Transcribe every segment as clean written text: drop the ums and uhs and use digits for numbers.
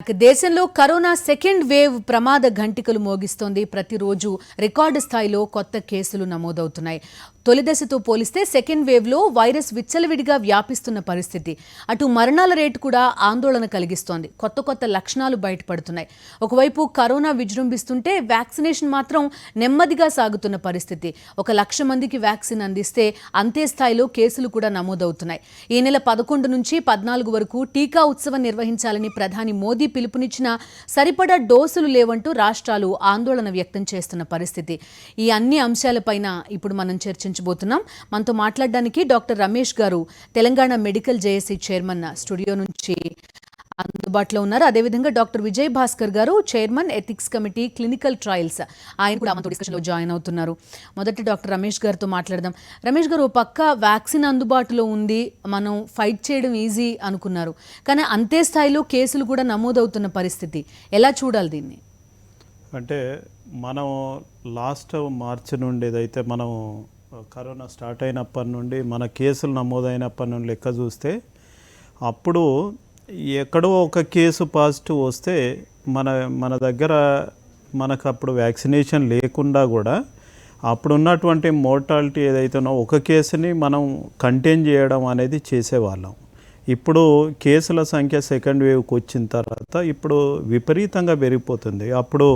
దేశంలో corona second wave ప్రమాద ఘంటికలు మోగిస్తోంది. ప్రతిరోజు రికార్డు స్థాయిలో కొత్త కేసులు నమోదవుతున్నాయి. తొలి దశతో పోలిస్తే సెకండ్ వేవ్లో వైరస్ విచ్చలవిడిగా వ్యాపిస్తున్న పరిస్థితి. అటు మరణాల రేటు కూడా ఆందోళన కలిగిస్తోంది. కొత్త లక్షణాలు బయటపడుతున్నాయి. ఒకవైపు కరోనా విజృంభిస్తుంటే వ్యాక్సినేషన్ మాత్రం నెమ్మదిగా సాగుతున్న పరిస్థితి. 1,00,000 మందికి వ్యాక్సిన్ అందిస్తే అంతే స్థాయిలో కేసులు కూడా నమోదవుతున్నాయి. ఈ నెల 11 నుంచి 14 వరకు టీకా ఉత్సవం నిర్వహించాలని ప్రధాని మోదీ పిలుపునిచ్చిన సరిపడా డోసులు లేవంటూ రాష్ట్రాలు ఆందోళన వ్యక్తం చేస్తున్న పరిస్థితి. ఈ అన్ని అంశాలపైన ఇప్పుడు మనం చర్చించబోతున్నాం. మనతో మాట్లాడడానికి డాక్టర్ రమేష్ గారు, Telangana medical JAC chairman studio నుంచి అందుబాటులో ఉన్నారు. అదేవిధంగా డాక్టర్ విజయ్ భాస్కర్ గారు, chairman ethics committee clinical trials, ఆయన కూడా మనతో డిస్కషన్లో జాయిన్ అవుతున్నారు. మొదటి డాక్టర్ రమేష్ గారితో మాట్లాడదాం. రమేష్ గారు, పక్క వ్యాక్సిన్ అందుబాటులో ఉంది, మనం ఫైట్ చేయడం ఈజీ అనుకున్నారు, కానీ అంతే స్థాయిలో కేసులు కూడా నమోదవుతున్న పరిస్థితి. ఎలా చూడాలి దీన్ని? అంటే మనం లాస్ట్ మార్చి నుండి ఏదైతే మనం కరోనా స్టార్ట్ అయినప్పటి నుండి మన కేసులు నమోదైనప్పటి నుండి లెక్క చూస్తే, అప్పుడు ఎక్కడో ఒక కేసు పాజిటివ్ వస్తే మన దగ్గర మనకు అప్పుడు వ్యాక్సినేషన్ లేకుండా కూడా అప్పుడు ఉన్నటువంటి మోర్టాలిటీ ఏదైతేనో ఒక కేసుని మనం కంటైన్ చేయడం అనేది చేసేవాళ్ళం. ఇప్పుడు కేసుల సంఖ్య సెకండ్ వేవ్కి వచ్చిన తర్వాత ఇప్పుడు విపరీతంగా పెరిగిపోతుంది. అప్పుడు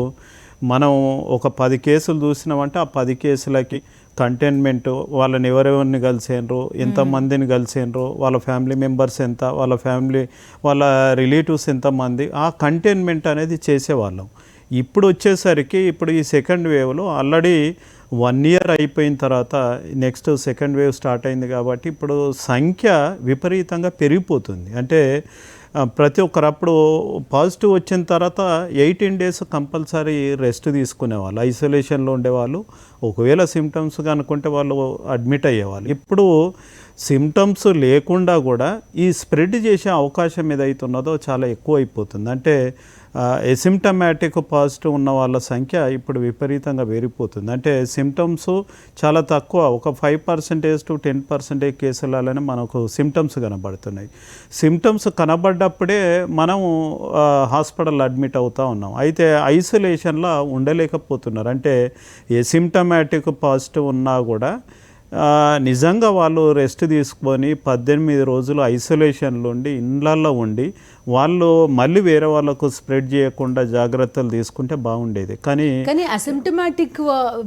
మనం ఒక 10 కేసులు చూసినామంటే ఆ 10 కేసులకి కంటైన్మెంట్, వాళ్ళని ఎవరెవరిని కలిసినరు, ఎంతమందిని కలిసినరు, వాళ్ళ ఫ్యామిలీ మెంబర్స్ ఎంత, వాళ్ళ రిలేటివ్స్ ఎంతమంది, ఆ కంటైన్మెంట్ అనేది చేసేవాళ్ళం. ఇప్పుడు వచ్చేసరికి ఇప్పుడు ఈ సెకండ్ వేవ్లో ఆల్రెడీ 1 ఇయర్ అయిపోయిన తర్వాత నెక్స్ట్ సెకండ్ వేవ్ స్టార్ట్ అయింది కాబట్టి ఇప్పుడు సంఖ్య విపరీతంగా పెరిగిపోతుంది. అంటే ప్రతి ఒక్కరు అప్పుడు పాజిటివ్ వచ్చిన తర్వాత 18 days కంపల్సరీ రెస్ట్ తీసుకునేవాళ్ళు, ఐసోలేషన్లో ఉండేవాళ్ళు. ఒకవేళ సిమ్టమ్స్ అనుకుంటే వాళ్ళు అడ్మిట్ అయ్యేవాళ్ళు. ఇప్పుడు సిమ్టమ్స్ లేకుండా కూడా ఈ స్ప్రెడ్ చేసే అవకాశం ఏదైతే ఉన్నదో చాలా ఎక్కువ అయిపోతుంది. అంటే ఎసిమ్టమాటిక్ పాజిటివ్ ఉన్న వాళ్ళ సంఖ్య ఇప్పుడు విపరీతంగా పెరిగిపోతుంది. అంటే సిమ్టమ్స్ చాలా తక్కువ, ఒక 5% to 10% కేసులలోనే మనకు సిమ్టమ్స్ కనబడుతున్నాయి. సిమ్టమ్స్ కనబడ్డప్పుడే మనం హాస్పిటల్ అడ్మిట్ అవుతూ ఉన్నాం. అయితే ఐసోలేషన్లో ఉండలేకపోతున్నారు. అంటే ఎసిమ్టమాటిక్ పాజిటివ్ ఉన్నా కూడా నిజంగా వాళ్ళు రెస్ట్ తీసుకొని 18 రోజులు ఐసోలేషన్లో ఉండి ఇండ్లల్లో ఉండి వాళ్ళు మళ్ళీ వేరే వాళ్ళకు స్ప్రెడ్ చేయకుండా జాగ్రత్తలు తీసుకుంటే బాగుండేది. కానీ అసిమ్టమాటిక్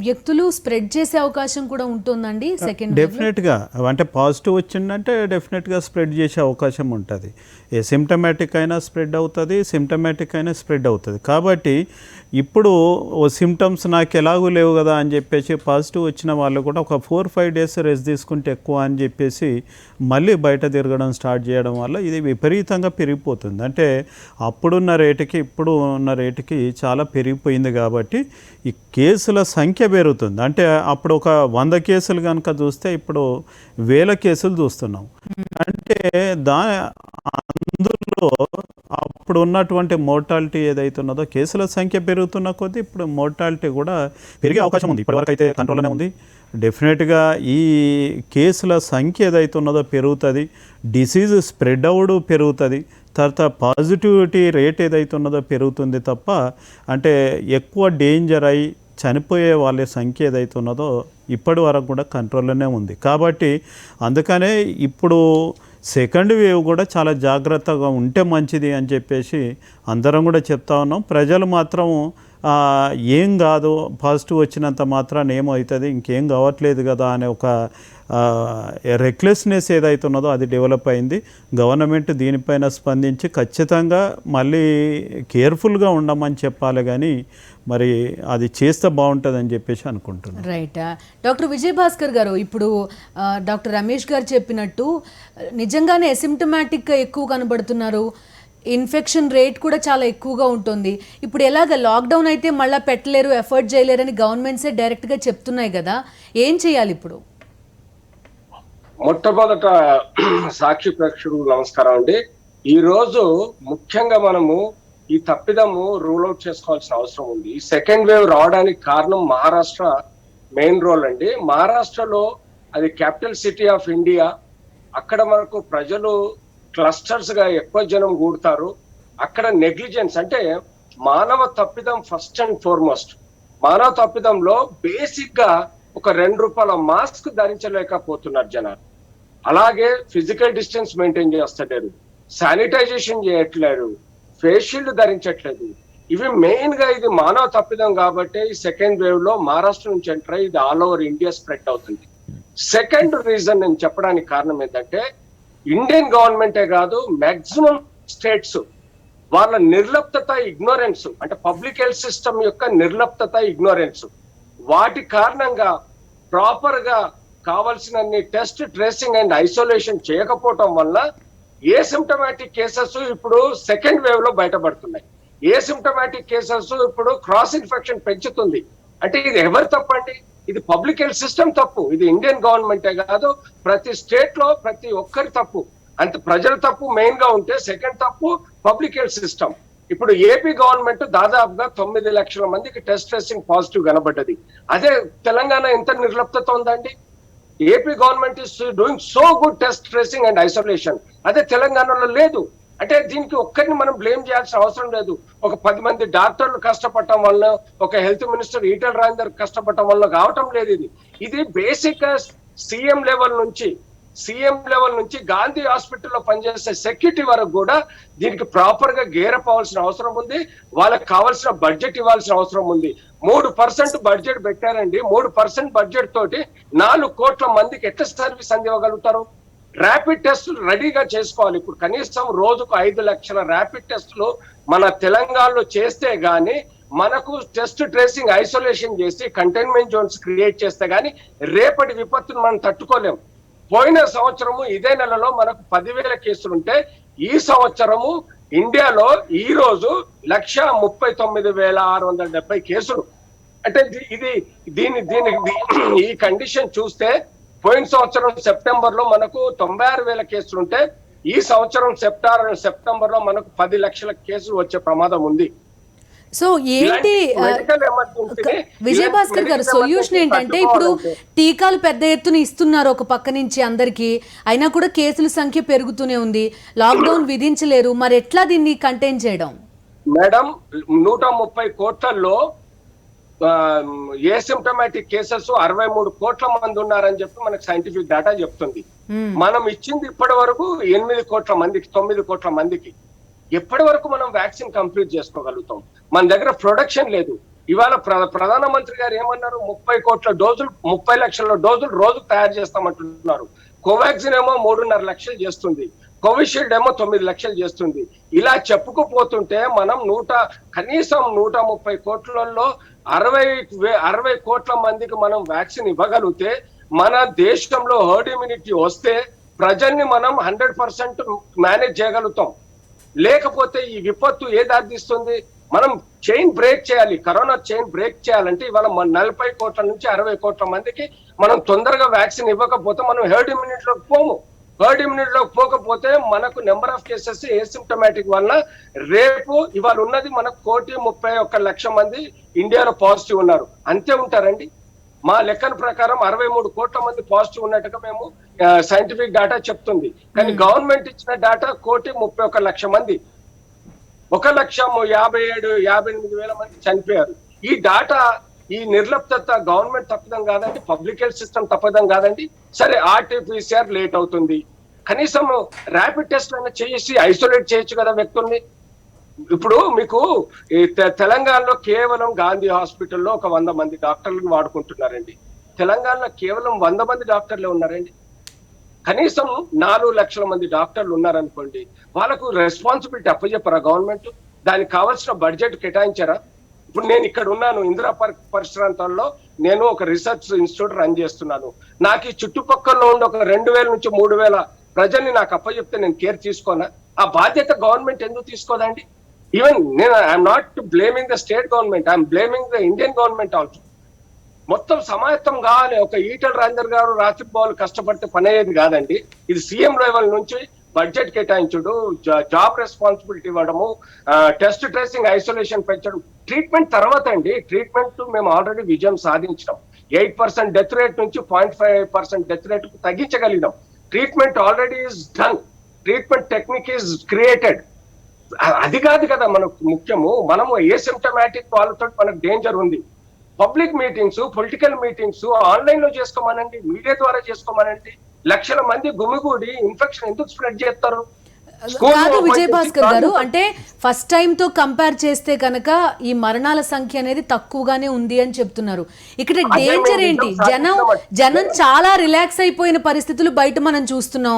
వ్యక్తులు స్ప్రెడ్ చేసే అవకాశం కూడా ఉంటుందండి సెకండ్ డెఫినెట్గా. అంటే పాజిటివ్ వచ్చిందంటే డెఫినెట్గా స్ప్రెడ్ చేసే అవకాశం ఉంటుంది. సిమ్టమాటిక్ అయినా స్ప్రెడ్ అవుతుంది, సిమ్టమాటిక్ అయినా స్ప్రెడ్ అవుతుంది. కాబట్టి ఇప్పుడు సిమ్టమ్స్ నాకు ఎలాగూ లేవు కదా అని చెప్పేసి పాజిటివ్ వచ్చిన వాళ్ళు కూడా ఒక 4-5 days రెస్ట్ తీసుకుంటే ఎక్కువ అని చెప్పేసి మళ్ళీ బయట తిరగడం స్టార్ట్ చేయడం వల్ల ఇది విపరీతంగా పెరిగిపోతుంది. అంటే అప్పుడున్న రేటుకి ఇప్పుడు ఉన్న రేటుకి చాలా పెరిగిపోయింది. కాబట్టి ఈ కేసుల సంఖ్య పెరుగుతుంది. అంటే అప్పుడు ఒక 100 కేసులు కనుక చూస్తే ఇప్పుడు 1000 కేసులు చూస్తున్నాం. అంటే అందులో అప్పుడు ఉన్నటువంటి మోర్టాలిటీ ఏదైతే ఉన్నదో, కేసుల సంఖ్య పెరుగుతున్న కొద్దీ ఇప్పుడు మోర్టాలిటీ కూడా పెరిగే అవకాశం ఉంది. ఇప్పటివరకు అయితే కంట్రోల్లోనే ఉంది. డెఫినెట్గా ఈ కేసుల సంఖ్య ఏదైతే ఉన్నదో పెరుగుతుంది, డిసీజ్ స్ప్రెడ్ అవ్వడం పెరుగుతుంది, తర్వాత పాజిటివిటీ రేట్ ఏదైతే ఉన్నదో పెరుగుతుంది తప్ప అంటే ఎక్కువ డేంజర్ అయ్యి చనిపోయే వాళ్ళ సంఖ్య ఏదైతే ఉన్నదో ఇప్పటి వరకు కూడా కంట్రోల్లోనే ఉంది. కాబట్టి అందుకనే ఇప్పుడు సెకండ్ వేవ్ కూడా చాలా జాగ్రత్తగా ఉంటే మంచిది అని చెప్పేసి అందరం కూడా చెప్తా ఉన్నాం. ప్రజలు మాత్రం ఏం కాదు, పాజిటివ్ వచ్చినంత మాత్రాన ఏమవుతుంది, ఇంకేం కావట్లేదు కదా అనే ఒక రెక్లెస్నెస్ ఏదైతే ఉన్నదో అది డెవలప్ అయింది. గవర్నమెంట్ దీనిపైన స్పందించి ఖచ్చితంగా మళ్ళీ కేర్ఫుల్గా ఉండమని చెప్పాలి, కానీ మరి అది చేస్తే బాగుంటుందని చెప్పేసి అనుకుంటున్నాను. రైట్. డాక్టర్ విజయ్ భాస్కర్ గారు, ఇప్పుడు డాక్టర్ రమేష్ గారు చెప్పినట్టు నిజంగానే అసిమ్టమాటిక్గా ఎక్కువ కనబడుతున్నారు, ఇన్ఫెక్షన్ రేట్ కూడా చాలా ఎక్కువగా ఉంటుంది. ఇప్పుడు ఎలాగ లాక్డౌన్ అయితే మళ్ళీ పెట్టలేరు, ఎఫర్ట్ చేయలేరని గవర్నమెంట్సే డైరెక్ట్గా చెప్తున్నాయి కదా, ఏం చేయాలి ఇప్పుడు? మొట్టమొదట సాక్షి ప్రేక్షకులకు నమస్కారం అండి. ఈరోజు ముఖ్యంగా మనము ఈ తప్పిదము రూల్ అవుట్ చేసుకోవాల్సిన అవసరం ఉంది. సెకండ్ వేవ్ రావడానికి కారణం మహారాష్ట్ర మెయిన్ రోల్ అండి. మహారాష్ట్రలో అది క్యాపిటల్ సిటీ ఆఫ్ ఇండియా. అక్కడ మనకు ప్రజలు క్లస్టర్స్ గా ఎక్కువ జనం కూడతారు. అక్కడ నెగ్లిజెన్స్ అంటే మానవ తప్పిదం ఫస్ట్ అండ్ ఫార్మోస్ట్. మానవ తప్పిదంలో బేసిక్ గా ఒక ₹2 మాస్క్ ధరించలేకపోతున్నారు జనాలు. అలాగే ఫిజికల్ డిస్టెన్స్ మెయింటైన్ చేస్తలేరు, శానిటైజేషన్ చేయట్లేరు, ఫేస్ షీల్డ్ ధరించట్లేదు. ఇవి మెయిన్ గా ఇది మానవ తప్పిదం కాబట్టి ఈ సెకండ్ వేవ్ లో మహారాష్ట్ర నుంచి ఎంటర్ ఇది ఆల్ ఓవర్ ఇండియా స్ప్రెడ్ అవుతుంది. సెకండ్ రీజన్ నేను చెప్పడానికి కారణం ఏంటంటే ఇండియన్ గవర్నమెంటే కాదు మాక్సిమం స్టేట్స్ వాళ్ళ నిర్లప్తత, ఇగ్నోరెన్స్, అంటే పబ్లిక్ హెల్త్ సిస్టమ్ యొక్క నిర్లప్తత, ఇగ్నోరెన్స్, వాటి కారణంగా ప్రాపర్ గా కావాల్సినన్ని టెస్ట్, ట్రేసింగ్ అండ్ ఐసోలేషన్ చేయకపోవటం వల్ల ఏసిమ్టమాటిక్ కేసెస్ ఇప్పుడు సెకండ్ వేవ్ లో బయటపడుతున్నాయి. ఏసిమ్టమాటిక్ కేసెస్ ఇప్పుడు క్రాస్ ఇన్ఫెక్షన్ పెంచుతుంది. అంటే ఇది ఎవరు తప్పండి? ఇది పబ్లిక్ హెల్త్ సిస్టమ్ తప్పు. ఇది ఇండియన్ గవర్నమెంటే కాదు, ప్రతి స్టేట్ లో ప్రతి ఒక్కరి తప్పు. అంత ప్రజల తప్పు మెయిన్ గా ఉంటే సెకండ్ తప్పు పబ్లిక్ హెల్త్ సిస్టమ్. ఇప్పుడు ఏపీ గవర్నమెంట్ దాదాపుగా 9 లక్షల మందికి టెస్ట్ ట్రేసింగ్ పాజిటివ్ కనబడ్డది. అదే తెలంగాణ ఎంత నిర్లప్తత ఉందండి? AP government is doing so good test tracing and isolation, అదే తెలంగాణలో లేదు. అంటే దీనికి ఒక్కరిని మనం బ్లేమ్ చేయాల్సిన అవసరం లేదు. ఒక 10 మంది డాక్టర్లు కష్టపడటం వల్ల, ఒక హెల్త్ మినిస్టర్ ఈటల రాజేందర్ కష్టపడటం వల్ల కావటం లేదు. ఇది బేసిక్ గా సీఎం లెవెల్ నుంచి గాంధీ హాస్పిటల్లో పనిచేసే సెక్యూరిటీ వరకు కూడా దీనికి ప్రాపర్ గా గేరప్ అవ్వాల్సిన అవసరం ఉంది. వాళ్ళకి కావాల్సిన బడ్జెట్ ఇవ్వాల్సిన అవసరం ఉంది. 3% బడ్జెట్ పెట్టారండి. 3% బడ్జెట్ తోటి 4 కోట్ల మందికి ఎట్లా సర్వీస్ అందివ్వగలుగుతారు? ర్యాపిడ్ టెస్టులు రెడీగా చేసుకోవాలి. ఇప్పుడు కనీసం రోజుకు 5 లక్షల ర్యాపిడ్ టెస్టులు మన తెలంగాణలో చేస్తే గానీ, మనకు టెస్ట్ ట్రేసింగ్ ఐసోలేషన్ చేసి కంటైన్మెంట్ జోన్స్ క్రియేట్ చేస్తే గానీ రేపటి విపత్తును మనం తట్టుకోలేం. పోయిన సంవత్సరము ఇదే నెలలో మనకు 10,000 కేసులుంటే ఈ సంవత్సరము ఇండియాలో ఈ రోజు 139,670 కేసులు. అంటే ఈ కండిషన్ చూస్తే పోయిన సంవత్సరం సెప్టెంబర్ లో మనకు 96,000 కేసులుంటే ఈ సంవత్సరం సెప్టెంబర్ లో మనకు 10 లక్షల కేసులు వచ్చే ప్రమాదం ఉంది. సో ఏంటి విజయభాస్కర్ గారు సొల్యూషన్ ఏంటంటే, ఇప్పుడు టీకాలు పెద్ద ఎత్తున ఇస్తున్నారు ఒక పక్క నుంచి అందరికి, అయినా కూడా కేసుల సంఖ్య పెరుగుతూనే ఉంది, లాక్డౌన్ విధించలేరు, మరి ఎట్లా దీన్ని కంటైన్ చేయడం? మేడం 130 కోట్లలో ఏసిమ్టమాటిక్ కేసెస్ 63 కోట్ల మంది ఉన్నారని చెప్పి మనకు సైంటిఫిక్ డేటా చెప్తుంది. మనం ఇచ్చింది ఇప్పటి వరకు 8 కోట్ల మందికి, 9 కోట్ల మందికి. ఎప్పటి వరకు మనం వ్యాక్సిన్ కంప్లీట్ చేసుకోగలుగుతాం? మన దగ్గర ప్రొడక్షన్ లేదు. ఇవాళ ప్రధానమంత్రి గారు ఏమన్నారు? 30 లక్షల డోసులు రోజుకు తయారు చేస్తామంటున్నారు. కోవాక్సిన్ ఏమో 3.5 లక్షలు చేస్తుంది, కోవిషీల్డ్ ఏమో 9 లక్షలు చేస్తుంది. ఇలా చెప్పుకుపోతుంటే మనం కనీసం 130 కోట్లలో 60 కోట్ల మందికి మనం వ్యాక్సిన్ ఇవ్వగలిగితే, మన దేశంలో హర్డ్ ఇమ్యూనిటీ వస్తే ప్రజల్ని మనం 100% మేనేజ్ చేయగలుగుతాం. లేకపోతే ఈ విపత్తు ఏ దారితీస్తుంది? మనం చైన్ బ్రేక్ చేయాలి. కరోనా చైన్ బ్రేక్ చేయాలంటే ఇవాళ 40 కోట్ల నుంచి 60 కోట్ల మందికి మనం తొందరగా వ్యాక్సిన్ ఇవ్వకపోతే మనం హర్డ్ ఇమ్యూనిటీలోకి పోము. హర్డ్ ఇమ్యూనిటీలోకి పోకపోతే మనకు నెంబర్ ఆఫ్ కేసెస్ ఏసిమ్టమాటిక్ వల్ల రేపు ఇవాళ ఉన్నది మనకు 1,31,00,000 మంది ఇండియాలో పాజిటివ్ ఉన్నారు. అంతే ఉంటారండి. మా లెక్కల ప్రకారం 63 కోట్ల మంది పాజిటివ్ ఉన్నట్టుగా మేము సైంటిఫిక్ డేటా చెప్తుంది. కానీ గవర్నమెంట్ ఇచ్చిన డేటా 1,31,00,000 మంది, 1,57,58,000 మంది చనిపోయారు. ఈ డేటా, ఈ నిర్లప్తత గవర్నమెంట్ తప్పిదం కాదండి, పబ్లిక్ హెల్త్ సిస్టమ్ తప్పిదం కాదండి. సరే RT-PCR లేట్ అవుతుంది, కనీసం ర్యాపిడ్ టెస్ట్ అయినా చేసి ఐసోలేట్ చేయొచ్చు కదా వ్యక్తుల్ని. ఇప్పుడు మీకు తెలంగాణలో కేవలం గాంధీ హాస్పిటల్లో ఒక 100 మంది డాక్టర్లను వాడుకుంటున్నారండి. తెలంగాణలో కేవలం 100 మంది డాక్టర్లే ఉన్నారండి. కనీసం 4 లక్షల మంది డాక్టర్లు ఉన్నారనుకోండి, వాళ్ళకు రెస్పాన్సిబిలిటీ అప్పచెప్పరా గవర్నమెంట్? దానికి కావాల్సిన బడ్జెట్ కేటాయించారా? ఇప్పుడు నేను ఇక్కడ ఉన్నాను, ఇందిరా పరిసరాంతాల్లో నేను ఒక రీసెర్చ్ ఇన్స్టిట్యూట్ రన్ చేస్తున్నాను. నాకు ఈ చుట్టుపక్కల ఉండి ఒక 2,000 నుంచి 3,000 ప్రజల్ని నాకు అప్పచెప్తే నేను కేర్ తీసుకోనా? ఆ బాధ్యత గవర్నమెంట్ ఎందుకు తీసుకోదండి? Even I'm not blaming the state government, I'm blaming the Indian government also. మొత్తం సమాయత్తం కావాలి. ఒక ఈటల రాజేందర్ గారు రాత్రి బాలు కష్టపడితే పని అయ్యేది కాదండి. ఇది సీఎం లెవెల్ నుంచి బడ్జెట్ కేటాయించడు, జాబ్ రెస్పాన్సిబిలిటీ ఇవ్వడము, టెస్ట్ ట్రేసింగ్ ఐసోలేషన్ పెంచడం. ట్రీట్మెంట్ తర్వాత అండి, ట్రీట్మెంట్ మేము ఆల్రెడీ విజయం సాధించినాం. 8% డెత్ రేట్ నుంచి 0.5% డెత్ రేట్ కు తగ్గించగలిగినాం. Treatment already is done, treatment technique is created. అది కాదు కదా మనకు ముఖ్యము. మనము ఏసిమ్టమాటిక్ వాళ్ళతో మనకు డేంజర్ ఉంది. Public meetings, political meetings online లో చేసుకోమనండి, మీడియా ద్వారా చేసుకోమనండి. లక్షల మంది గుమిగూడి ఇన్ఫెక్షన్ ఎందుకు స్ప్రెడ్ చేస్తారు? కాదు విజయ్ భాస్కర్ గారు, అంటే ఫస్ట్ టైం తో కంపేర్ చేస్తే కనుక ఈ మరణాల సంఖ్య అనేది తక్కువగానే ఉంది అని చెప్తున్నారు. ఇక్కడ డేంజర్ ఏంటి? జనం చాలా రిలాక్స్ అయిపోయిన పరిస్థితులు బయట మనం చూస్తున్నాం.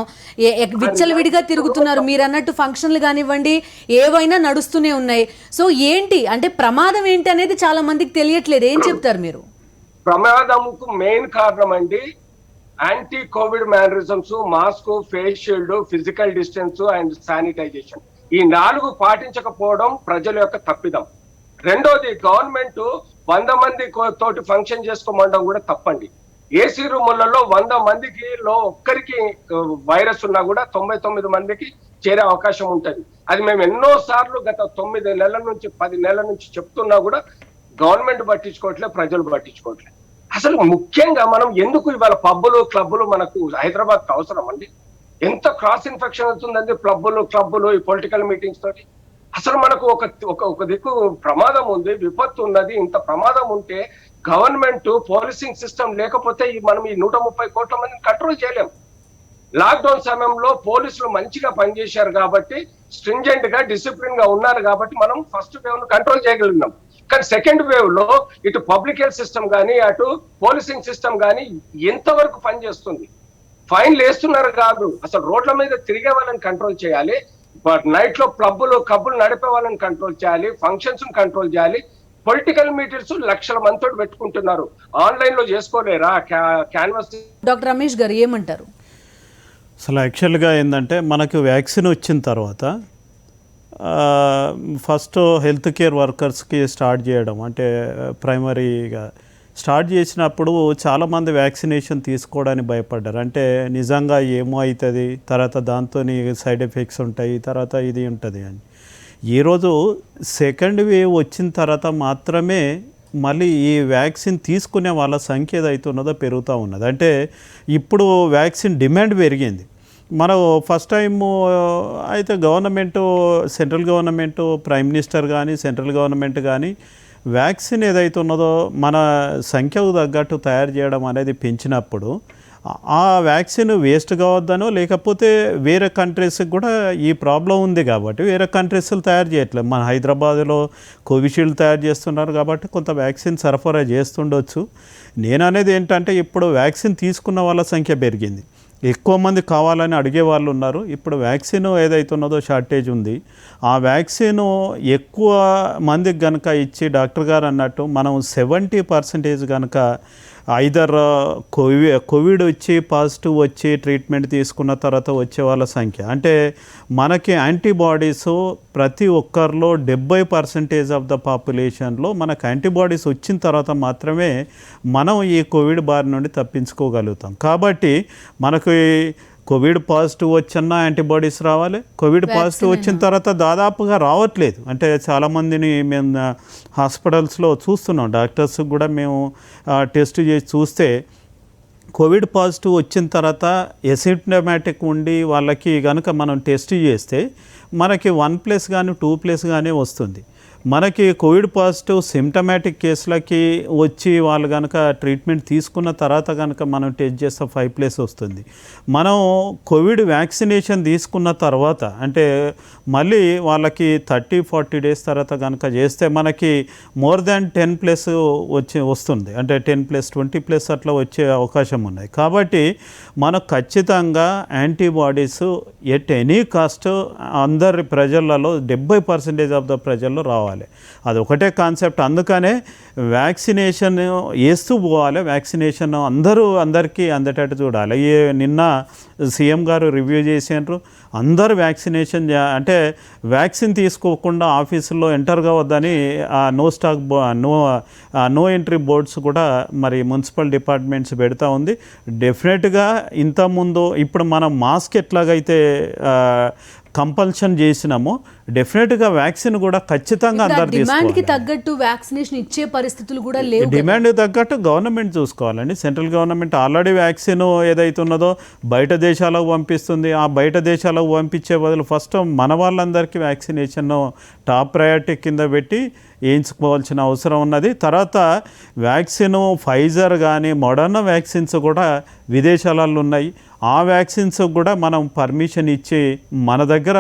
విచ్చలవిడిగా తిరుగుతున్నారు. మీరు అన్నట్టు ఫంక్షన్లు కానివ్వండి, ఏవైనా నడుస్తూనే ఉన్నాయి. సో ఏంటి అంటే ప్రమాదం ఏంటి అనేది చాలా మందికి తెలియట్లేదు. ఏం చెప్తారు మీరు? ప్రమాదంకు మెయిన్ కారణం అండి anti covid mannerisms, mask, face shield, physical distance and sanitization. ఈ 4 పాటించకపోవడం ప్రజల యొక్క తప్పిదం. రెండోది, గవర్నమెంట్ 100 మంది తోటి ఫంక్షన్ చేసుకోమనడం కూడా తప్పండి. ఏసీ రూములలో 100 మందికి ఒక్కరికి వైరస్ ఉన్నా కూడా 99 మందికి చేరే అవకాశం ఉంటుంది. అది మేము ఎన్నో సార్లు గత 9 నెలల నుంచి 10 నెలల నుంచి చెప్తున్నా కూడా గవర్నమెంట్ పట్టించుకోవట్లేదు, ప్రజలు పట్టించుకోవట్లేదు. అసలు ముఖ్యంగా మనం ఎందుకు ఇవాళ పబ్బులు, క్లబ్బులు మనకు హైదరాబాద్ అవసరం అండి? ఎంత క్రాస్ ఇన్ఫెక్షన్ అవుతుందండి క్లబ్బులు ఈ పొలిటికల్ మీటింగ్స్ తోటి. అసలు మనకు ఒక దిక్కు ప్రమాదం ఉంది, విపత్తు ఉన్నది. ఇంత ప్రమాదం ఉంటే గవర్నమెంట్ పోలీసింగ్ సిస్టమ్ లేకపోతే మనం ఈ 130 కోట్ల మందిని కంట్రోల్ చేయలేం. లాక్డౌన్ సమయంలో పోలీసులు మంచిగా పనిచేశారు కాబట్టి, స్ట్రింజెంట్ గా, డిసిప్లిన్ గా ఉన్నారు కాబట్టి మనం ఫస్ట్ వేవ్ ను కంట్రోల్ చేయగలిగినాం. కానీ సెకండ్ వేవ్ లో ఇటు పబ్లిక్ హెల్త్ సిస్టమ్ కానీ, అటు పోలీసింగ్ సిస్టమ్ కానీ ఎంతవరకు పనిచేస్తుంది? ఫైన్లు వేస్తున్నారు కాదు, అసలు రోడ్ల మీద తిరిగే వాళ్ళని కంట్రోల్ చేయాలి, నైట్ లో క్లబ్బులు నడిపే వాళ్ళని కంట్రోల్ చేయాలి, ఫంక్షన్స్ కంట్రోల్ చేయాలి. పొలిటికల్ మీటింగ్స్ లక్షల మందితో పెట్టుకుంటున్నారు, ఆన్లైన్ లో చేసుకోలేరా? క్యాన్వాస్. డాక్టర్ రమేష్ గారు ఏమంటారు? అసలు యాక్చువల్గా ఏంటంటే మనకు వ్యాక్సిన్ వచ్చిన తర్వాత ఫస్ట్ హెల్త్ కేర్ వర్కర్స్కి స్టార్ట్ చేయడం, అంటే ప్రైమరీగా స్టార్ట్ చేసినప్పుడు చాలామంది వ్యాక్సినేషన్ తీసుకోవడానికి భయపడ్డారు. అంటే నిజంగా ఏమో అవుతుంది, తర్వాత దాంతో సైడ్ ఎఫెక్ట్స్ ఉంటాయి, తర్వాత ఇది ఉంటుంది అని. ఈరోజు సెకండ్ వేవ్ వచ్చిన తర్వాత మాత్రమే మళ్ళీ ఈ వ్యాక్సిన్ తీసుకునే వాళ్ళ సంఖ్య ఏదైతే ఉన్నదో పెరుగుతూ ఉన్నది. అంటే ఇప్పుడు వ్యాక్సిన్ డిమాండ్ పెరిగింది. మనం ఫస్ట్ టైము అయితే సెంట్రల్ గవర్నమెంటు, ప్రైమ్ మినిస్టర్ కానీ, సెంట్రల్ గవర్నమెంట్ కానీ వ్యాక్సిన్ ఏదైతే ఉన్నదో మన సంఖ్యకు తగ్గట్టు తయారు చేయడం అనేది పెంచినప్పుడు ఆ వ్యాక్సిన్ వేస్ట్ కావద్దనో, లేకపోతే వేరే కంట్రీస్కి కూడా ఈ ప్రాబ్లం ఉంది కాబట్టి వేరే కంట్రీస్లు తయారు చేయట్లేదు. మన హైదరాబాద్లో కోవిషీల్డ్ తయారు చేస్తున్నారు కాబట్టి కొంత వ్యాక్సిన్ సరఫరా చేస్తుండొచ్చు. నేను అనేది ఏంటంటే ఇప్పుడు వ్యాక్సిన్ తీసుకున్న వాళ్ళ సంఖ్య పెరిగింది, ఎక్కువ మంది కావాలని అడిగే వాళ్ళు ఉన్నారు. ఇప్పుడు వ్యాక్సిన్ ఏదైతే ఉన్నదో షార్టేజ్ ఉంది. ఆ వ్యాక్సిన్ ఎక్కువ మందికి కనుక ఇచ్చి డాక్టర్ గారు అన్నట్టు మనం 70% కనుక ఐదర్ కోవిడ్ వచ్చి పాజిటివ్ వచ్చి ట్రీట్మెంట్ తీసుకున్న తర్వాత వచ్చే వాళ్ళ సంఖ్య, అంటే మనకి యాంటీబాడీస్ ప్రతి ఒక్కరిలో 70% ఆఫ్ ద పాపులేషన్లో మనకు యాంటీబాడీస్ వచ్చిన తర్వాత మాత్రమే మనం ఈ కోవిడ్ బారి నుండి తప్పించుకోగలుగుతాం. కాబట్టి మనకు కోవిడ్ పాజిటివ్ వచ్చినా యాంటీబాడీస్ రావాలి. కోవిడ్ పాజిటివ్ వచ్చిన తర్వాత దాదాపుగా రావట్లేదు. అంటే చాలామందిని మేము హాస్పిటల్స్లో చూస్తున్నాం, డాక్టర్స్ కూడా మేము టెస్ట్ చేసి చూస్తే కోవిడ్ పాజిటివ్ వచ్చిన తర్వాత ఎసిమ్టమాటిక్ ఉండి వాళ్ళకి కనుక మనం టెస్ట్ చేస్తే మనకి 1+ కానీ 2+ కానీ వస్తుంది. మనకి కోవిడ్ పాజిటివ్ సిమ్టమాటిక్ కేసులకి వచ్చి వాళ్ళు కనుక ట్రీట్మెంట్ తీసుకున్న తర్వాత కనుక మనం టెస్ట్ చేస్తే 5+ వస్తుంది. మనం కోవిడ్ వ్యాక్సినేషన్ తీసుకున్న తర్వాత అంటే మళ్ళీ వాళ్ళకి 30-40 డేస్ తర్వాత కనుక చేస్తే మనకి మోర్ దాన్ 10+ వస్తుంది. అంటే 10+, 20+ అట్లా వచ్చే అవకాశం ఉన్నాయి. కాబట్టి మనకు ఖచ్చితంగా యాంటీబాడీస్ ఎట్ ఎనీ కాస్ట్ అందరి ప్రజలలో 70% ఆఫ్ ద ప్రజల్లో రావాలి. అది ఒకటే కాన్సెప్ట్. అందుకనే వ్యాక్సినేషన్ వేస్తూ పోవాలి. వ్యాక్సినేషన్ అందరికీ అందేటట్టు చూడాలి. నిన్న సీఎం గారు రివ్యూ చేసినారు, అందరూ వ్యాక్సినేషన్ అంటే వ్యాక్సిన్ తీసుకోకుండా ఆఫీసుల్లో ఎంటర్ కావద్దని నో ఎంట్రీ బోర్డ్స్ కూడా మరి మున్సిపల్ డిపార్ట్మెంట్స్ పెడతా ఉంది. డెఫినెట్గా ఇంతకుముందు ఇప్పుడు మనం మాస్క్ ఎట్లాగైతే కంపల్షన్ చేసినామో డెఫినెట్గా వ్యాక్సిన్ కూడా ఖచ్చితంగా అందరు డిమాండ్ కి తీసుకోవాలి. తగ్గట్టు వ్యాక్సినేషన్ ఇచ్చే పరిస్థితులు కూడా లేవు కదా. డిమాండ్ తగ్గట్టు గవర్నమెంట్ చూసుకోవాలండి. సెంట్రల్ గవర్నమెంట్ ఆల్రెడీ వ్యాక్సిన్ ఏదైతే ఉన్నదో బయట దేశాలకు పంపిస్తుంది. ఆ బయట దేశాలకు పంపించే బదులు ఫస్ట్ మన వాళ్ళందరికీ వ్యాక్సినేషన్ టాప్ ప్రయారిటీ కింద పెట్టి వేయించుకోవాల్సిన అవసరం ఉన్నది. తర్వాత వ్యాక్సిన్ ఫైజర్ కానీ మోడర్నా వ్యాక్సిన్స్ కూడా విదేశాలలో ఉన్నాయి. ఆ వ్యాక్సిన్స్ కూడా మనం పర్మిషన్ ఇచ్చి మన దగ్గర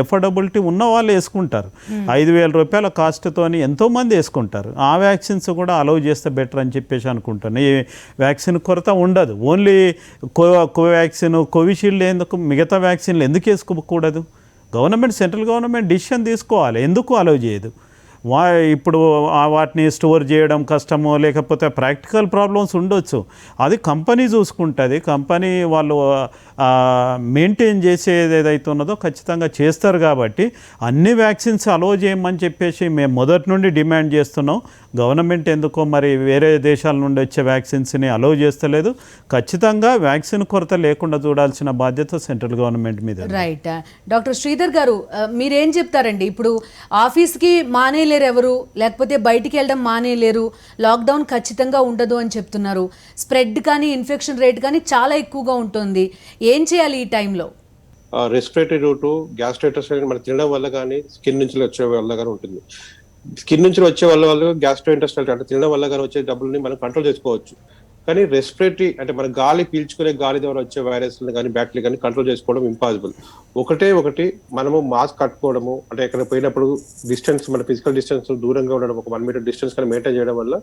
ఎఫోర్డబిలిటీ ఉన్న వాళ్ళు వేసుకుంటారు. 5,000 రూపాయల కాస్ట్తోని ఎంతోమంది వేసుకుంటారు. ఆ వ్యాక్సిన్స్ కూడా అలౌ చేస్తే బెటర్ అని చెప్పేసి అనుకుంటాను. ఈ వ్యాక్సిన్ కొరత ఉండదు. ఓన్లీ కోవాక్సిన్, కోవిషీల్డ్ ఎందుకు, మిగతా వ్యాక్సిన్లు ఎందుకు వేసుకోకూడదు? గవర్నమెంట్, సెంట్రల్ గవర్నమెంట్ డిసిషన్ తీసుకోవాలి, ఎందుకు అలౌ చేయదు? ఇప్పుడు వాటిని స్టోర్ చేయడం కష్టమో లేకపోతే ప్రాక్టికల్ ప్రాబ్లమ్స్ ఉండొచ్చు. అది కంపెనీ చూసుకుంటుంది. కంపెనీ వాళ్ళు మెయింటైన్ చేసేది ఏదైతే ఉన్నదో ఖచ్చితంగా చేస్తారు. కాబట్టి అన్ని వ్యాక్సిన్స్ అలో చేయమని చెప్పేసి మేము మొదటి నుండి డిమాండ్ చేస్తున్నాం. గవర్నమెంట్ ఎందుకో మరి వేరే దేశాల నుండి వచ్చే వ్యాక్సిన్స్ని అలో చేస్తలేదు. ఖచ్చితంగా వ్యాక్సిన్ కొరత లేకుండా చూడాల్సిన బాధ్యత సెంట్రల్ గవర్నమెంట్ మీద. రైట్. డాక్టర్ శ్రీధర్ గారు, మీరేం చెప్తారండి? ఇప్పుడు ఆఫీస్కి మానేలేరు ఎవరు, లేకపోతే బయటికి వెళ్ళడం మానేలేరు, లాక్డౌన్ ఖచ్చితంగా ఉండదు అని చెప్తున్నారు. స్ప్రెడ్ కానీ ఇన్ఫెక్షన్ రేట్ కానీ చాలా ఎక్కువగా ఉంటుంది. ఏం చేయాలి ఈ టైంలో? రెస్పిరేటరీ రూటు, గ్యాస్ట్రైటిస్ మనం తినడం వల్ల కానీ స్కిన్ నుంచి వచ్చే వల్ల కానీ ఉంటుంది. స్కిన్ నుంచి వచ్చే వల్ల గ్యాస్ట్రోఇంటెస్టైనల్ అంటే తినడం వల్ల కానీ వచ్చే జబ్బులని మనం కంట్రోల్ చేసుకోవచ్చు. కానీ రెస్పిరేటరీ అంటే మన గాలి పీల్చుకునే గాలి ద్వారా వచ్చే వైరస్లు కానీ బ్యాక్టీరియా కానీ కంట్రోల్ చేసుకోవడం ఇంపాసిబుల్. ఒకటి మనము మాస్క్ కట్టుకోవడము, అంటే ఎక్కడ పోయినప్పుడు డిస్టెన్స్, మన ఫిజికల్ డిస్టెన్స్ దూరంగా ఉండడం, ఒక 1 మీటర్ డిస్టెన్స్ కానీ మెయింటైన్ చేయడం వల్ల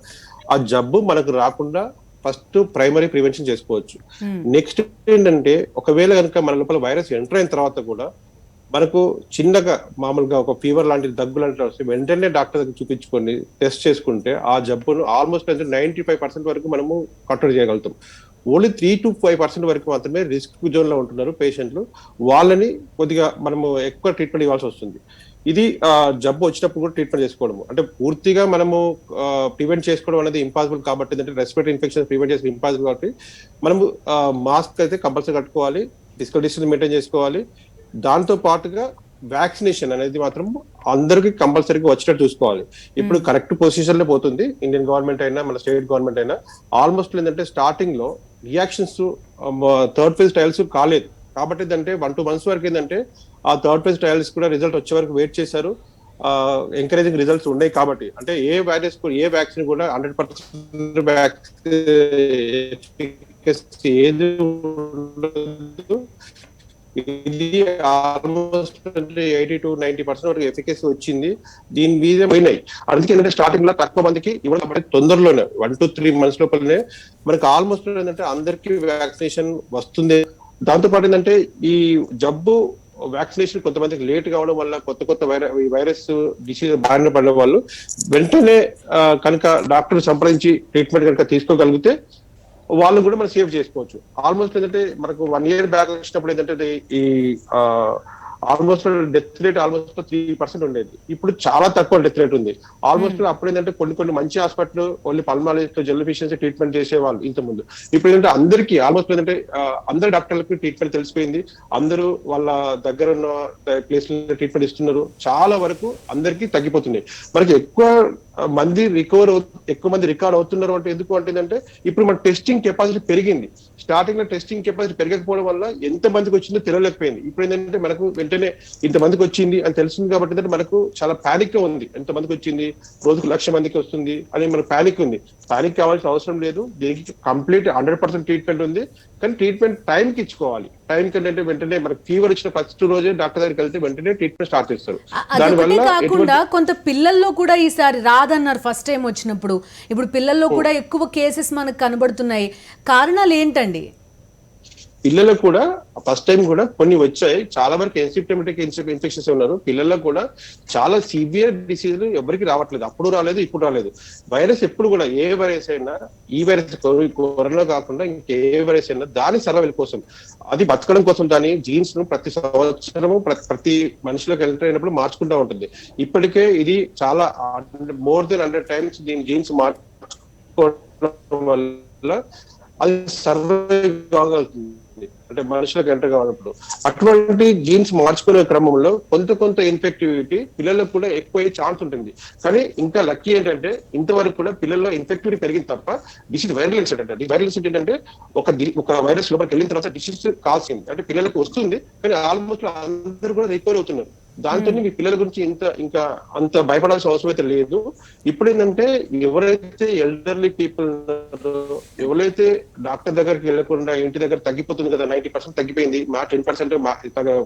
ఆ జబ్బు మనకు రాకుండా ఫస్ట్ ప్రైమరీ ప్రివెన్షన్ చేసుకోవచ్చు. నెక్స్ట్ ఏంటంటే, ఒకవేళ కనుక మన లోపల వైరస్ ఎంటర్ అయిన తర్వాత కూడా మనకు చిన్నగా మామూలుగా ఒక ఫీవర్ లాంటి దగ్గు లాంటి వస్తే వెంటనే డాక్టర్ దగ్గర చూపించుకొని టెస్ట్ చేసుకుంటే ఆ జబ్బును ఆల్మోస్ట్ 95% వరకు మనము కంట్రోల్ చేయగలుగుతాం. ఓన్లీ 3 to 5% వరకు మాత్రమే రిస్క్ జోన్ లో ఉంటున్నారు పేషెంట్లు. వాళ్ళని కొద్దిగా మనము ఎక్కువ ట్రీట్మెంట్ ఇవ్వాల్సి వస్తుంది. ఇది జబ్బు వచ్చినప్పుడు కూడా ట్రీట్మెంట్ చేసుకోవడము అంటే పూర్తిగా మనము ప్రివెంట్ చేసుకోవడం అనేది ఇంపాసిబుల్. కాబట్టి అంటే రెస్పిరేటరీ ఇన్ఫెక్షన్ ప్రివెంట్ చేసి ఇంపాసిబుల్. కాబట్టి మనము మాస్క్ అయితే కంపల్సరీ కట్టుకోవాలి, ఫిజికల్ డిస్టెన్స్ మెయింటైన్ చేసుకోవాలి. దాంతో పాటుగా వ్యాక్సినేషన్ అనేది మాత్రం అందరికి కంపల్సరీగా వచ్చేటట్టు చూసుకోవాలి. ఇప్పుడు కరెక్ట్ పొజిషన్ లో పోతుంది. ఇండియన్ గవర్నమెంట్ అయినా మన స్టేట్ గవర్నమెంట్ అయినా ఆల్మోస్ట్ ఏంటంటే స్టార్టింగ్ లో రియాక్షన్స్ థర్డ్ ఫేజ్ ట్రయల్స్ కాలేదు. కాబట్టి ఏంటంటే 1-2 months వరకు ఏంటంటే ఆ థర్డ్ ఫేజ్ ట్రయల్స్ కూడా రిజల్ట్ వచ్చే వరకు వెయిట్ చేశారు. ఎంకరేజింగ్ రిజల్ట్స్ ఉన్నాయి. కాబట్టి అంటే ఏ వైరస్ ఏ వ్యాక్సిన్ కూడా 100% ఏది ఉండదు. ఇది ఆల్మోస్ట్ 80 to 90% వరకు ఎఫికసీ వచ్చింది. దీని మీద పోయినాయి. అందుకే ఏంటంటే స్టార్టింగ్ లో తక్కువ మందికి ఇవ్వడం తొందరలోనే 1 to 3 months లోపలనే మనకి ఆల్మోస్ట్ ఏంటంటే అందరికి వ్యాక్సినేషన్ వస్తుంది. దాంతో పాటు ఏంటంటే ఈ జబ్బు వ్యాక్సినేషన్ కొంతమందికి లేట్ కావడం వల్ల కొత్త వైరస్ డిసీజ్ బారిన పడిన వాళ్ళు వెంటనే కనుక డాక్టర్ సంప్రదించి ట్రీట్మెంట్ కనుక తీసుకోగలిగితే వాళ్ళు కూడా మనం సేవ్ చేసుకోవచ్చు. ఆల్మోస్ట్ ఏంటంటే మనకు 1 year బ్యాక్ వచ్చినప్పుడు ఏంటంటే ఈ ఆల్మోస్ట్ డెత్ రేట్ ఆల్మోస్ట్ 3% ఉండేది. ఇప్పుడు చాలా తక్కువ డెత్ రేట్ ఉంది. ఆల్మోస్ట్ అప్పుడు ఏంటంటే కొన్ని మంచి hospital only pulmonologist general physicians treatment చేసేవాళ్ళు ఇంత ముందు. ఇప్పుడు ఏంటంటే అందరికీ ఆల్మోస్ట్ ఏంటంటే అందరు డాక్టర్లకి ట్రీట్మెంట్ తెలిసిపోయింది. అందరూ వాళ్ళ దగ్గర ఉన్న ప్లేస్ లో ట్రీట్మెంట్ ఇస్తున్నారు. చాలా వరకు అందరికీ తగ్గిపోతున్నాయి. మనకి ఎక్కువ మంది రికవర్ అవుతున్నారు. అంటే ఎందుకు అంటే ఇప్పుడు మన టెస్టింగ్ కెపాసిటీ పెరిగింది. స్టార్టింగ్ లో టెస్టింగ్ కెపాసిటీ పెరగకపోవడం వల్ల ఎంత మందికి వచ్చిందో తెలియలేకపోయింది. ఇప్పుడు ఏంటంటే మనకు వెంటనే ఇంతమందికి వచ్చింది అని తెలిసింది. కాబట్టి ఏంటంటే మనకు చాలా ప్యానిక్ గా ఉంది. ఎంతమందికి వచ్చింది, రోజుకు 1,00,000 మందికి వస్తుంది అని మనకు ప్యానిక్ ఉంది. ప్యానిక్ కావాల్సిన అవసరం లేదు. దీనికి కంప్లీట్ 100% ట్రీట్మెంట్ ఉంది. కానీ ట్రీట్మెంట్ టైంకి ఇచ్చుకోవాలి. టైం కంటే వెంటనే మనకు ఫీవర్ వచ్చిన ఫస్ట్ రోజే డాక్టర్ దగ్గరికి వెళ్తే వెంటనే ట్రీట్మెంట్ స్టార్ట్ చేస్తారు. దానివల్ల కాకుండా కొంత పిల్లల్లో కూడా ఈసారి రాదన్నారు ఫస్ట్ టైం వచ్చినప్పుడు. ఇప్పుడు పిల్లల్లో కూడా ఎక్కువ కేసెస్ మనకు కనబడుతున్నాయి. కారణాలు ఏంటండి? పిల్లలకు కూడా ఫస్ట్ టైం కూడా కొన్ని వచ్చాయి. చాలా వరకు ఎసిప్టోమేటిక్ ఇన్ఫెక్షన్స్ ఉన్నారు. పిల్లల్లో కూడా చాలా సివియర్ డిసీజులు ఎవరికి రావట్లేదు. అప్పుడు రాలేదు, ఇప్పుడు రాలేదు. వైరస్ ఎప్పుడు కూడా ఏ వైరస్ అయినా, ఈ వైరస్ కరోనా కాకుండా ఇంకే వైరస్ అయినా దాని సర్వైవల్ కోసం, అది బతకడం కోసం దాని జీన్స్ ను ప్రతి సంవత్సరము ప్రతి మనిషిలోకి ఎంటర్ అయినప్పుడు మార్చుకుంటూ ఉంటుంది. ఇప్పటికే ఇది చాలా more than 100 times దీని జీన్స్ మార్చుకోవడం వల్ల అది సర్వైవ్ కాగలుగుతుంది. అంటే మనుషులకు ఎంటర్ కావాలప్పుడు అటువంటి జీన్స్ మార్చుకునే క్రమంలో కొంత ఇన్ఫెక్టివిటీ పిల్లలకు కూడా ఎక్కువ ఛాన్స్ ఉంటుంది. కానీ ఇంకా లక్కీ ఏంటంటే ఇంతవరకు కూడా పిల్లల్లో ఇన్ఫెక్టివిటీ పెరిగింది తప్ప డిసీజ్ వైరల్ ఇన్సిడెంట్ అంటే వైరల్ ఇన్సిడెంట్ అంటే ఒక వైరస్ లోపలికి వెళ్ళిన తర్వాత డిసీజ్ కాల్సింది అంటే పిల్లలకు వస్తుంది, కానీ ఆల్మోస్ట్ అందరూ కూడా రికవర్ అవుతున్నారు. దాంతో మీ పిల్లల గురించి ఇంకా అంత భయపడాల్సిన అవసరం అయితే లేదు. ఇప్పుడు ఏంటంటే ఎవరైతే ఎల్డర్లీ పీపుల్ ఉన్నారో, ఎవరైతే డాక్టర్ దగ్గరికి వెళ్లకుండా ఇంటి దగ్గర తగ్గిపోతుంది కదా, 90% తగ్గిపోయింది, మా 10%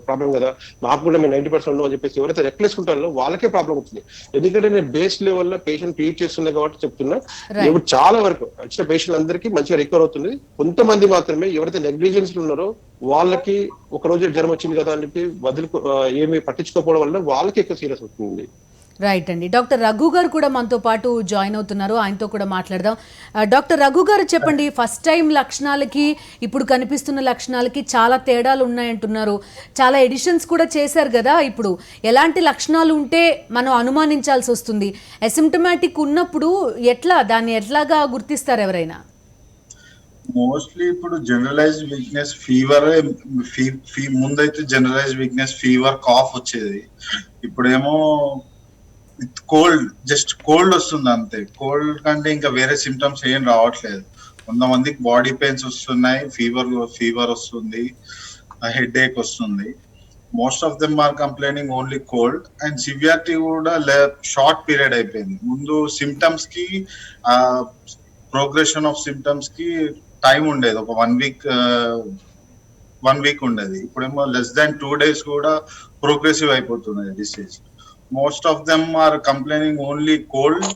ప్రాబ్లం కదా, మాకు కూడా మేము 90% ఉన్నాం అని చెప్పేసి ఎవరైతే రెక్లెస్కుంటారో వాళ్ళకే ప్రాబ్లం అవుతుంది. ఎందుకంటే నేను బేస్ లెవెల్లో పేషెంట్ ట్రీట్ చేస్తున్నా కాబట్టి చెప్తున్నా, ఇప్పుడు చాలా వరకు వచ్చిన పేషెంట్ అందరికీ మంచిగా రికవర్ అవుతుంది. కొంతమంది మాత్రమే ఎవరైతే నెగ్లిజెన్స్ ఉన్నారో వాళ్ళకి ఒక రోజు జ్వరం వచ్చింది కదా అని చెప్పి ఏమి పట్టించుకోకపోవడం వల్ల వాళ్ళకి ఎక్కువ సీరియస్ అవుతుంది. రైట్ అండి. డాక్టర్ రఘు గారు కూడా మనతో పాటు జాయిన్ అవుతున్నారు, ఆయనతో కూడా మాట్లాడదాం. డాక్టర్ రఘు గారు చెప్పండి, ఫస్ట్ టైం లక్షణాలకి ఇప్పుడు కనిపిస్తున్న లక్షణాలకి చాలా తేడాలు ఉన్నాయంటున్నారు, చాలా ఎడిషన్స్ కూడా చేశారు కదా. ఇప్పుడు ఎలాంటి లక్షణాలు ఉంటే మనం అనుమానించాల్సి వస్తుంది? అసిమ్టమాటిక్ ఉన్నప్పుడు దాన్ని ఎట్లాగా గుర్తిస్తారు ఎవరైనా? మోస్ట్లీ ఇప్పుడు జనరలైజ్డ్ వీక్నెస్ ఫీవర్, ముందైతే జనరలైజ్డ్ వీక్నెస్ ఫీవర్ కాఫ్ వచ్చేది, ఇప్పుడేమో విత్ కోల్డ్, జస్ట్ కోల్డ్ వస్తుంది అంతే. కోల్డ్ కంటే ఇంకా వేరే సిమ్టమ్స్ ఏం రావట్లేదు. కొంతమందికి బాడీ పెయిన్స్ వస్తున్నాయి, ఫీవర్ వస్తుంది, హెడ్ ఏక్ వస్తుంది. Most of them are complaining only cold and severity కూడా షార్ట్ పీరియడ్ అయిపోయింది. ముందు సిమ్టమ్స్ కి ప్రోగ్రెషన్ ఆఫ్ సిమ్టమ్స్ కి టైం ఉండేది, ఒక 1 వీక్ ఉండేది. ఇప్పుడేమో లెస్ దాన్ 2 days కూడా ప్రోగ్రెసివ్ అయిపోతున్నది disease. Most of them are complaining only cold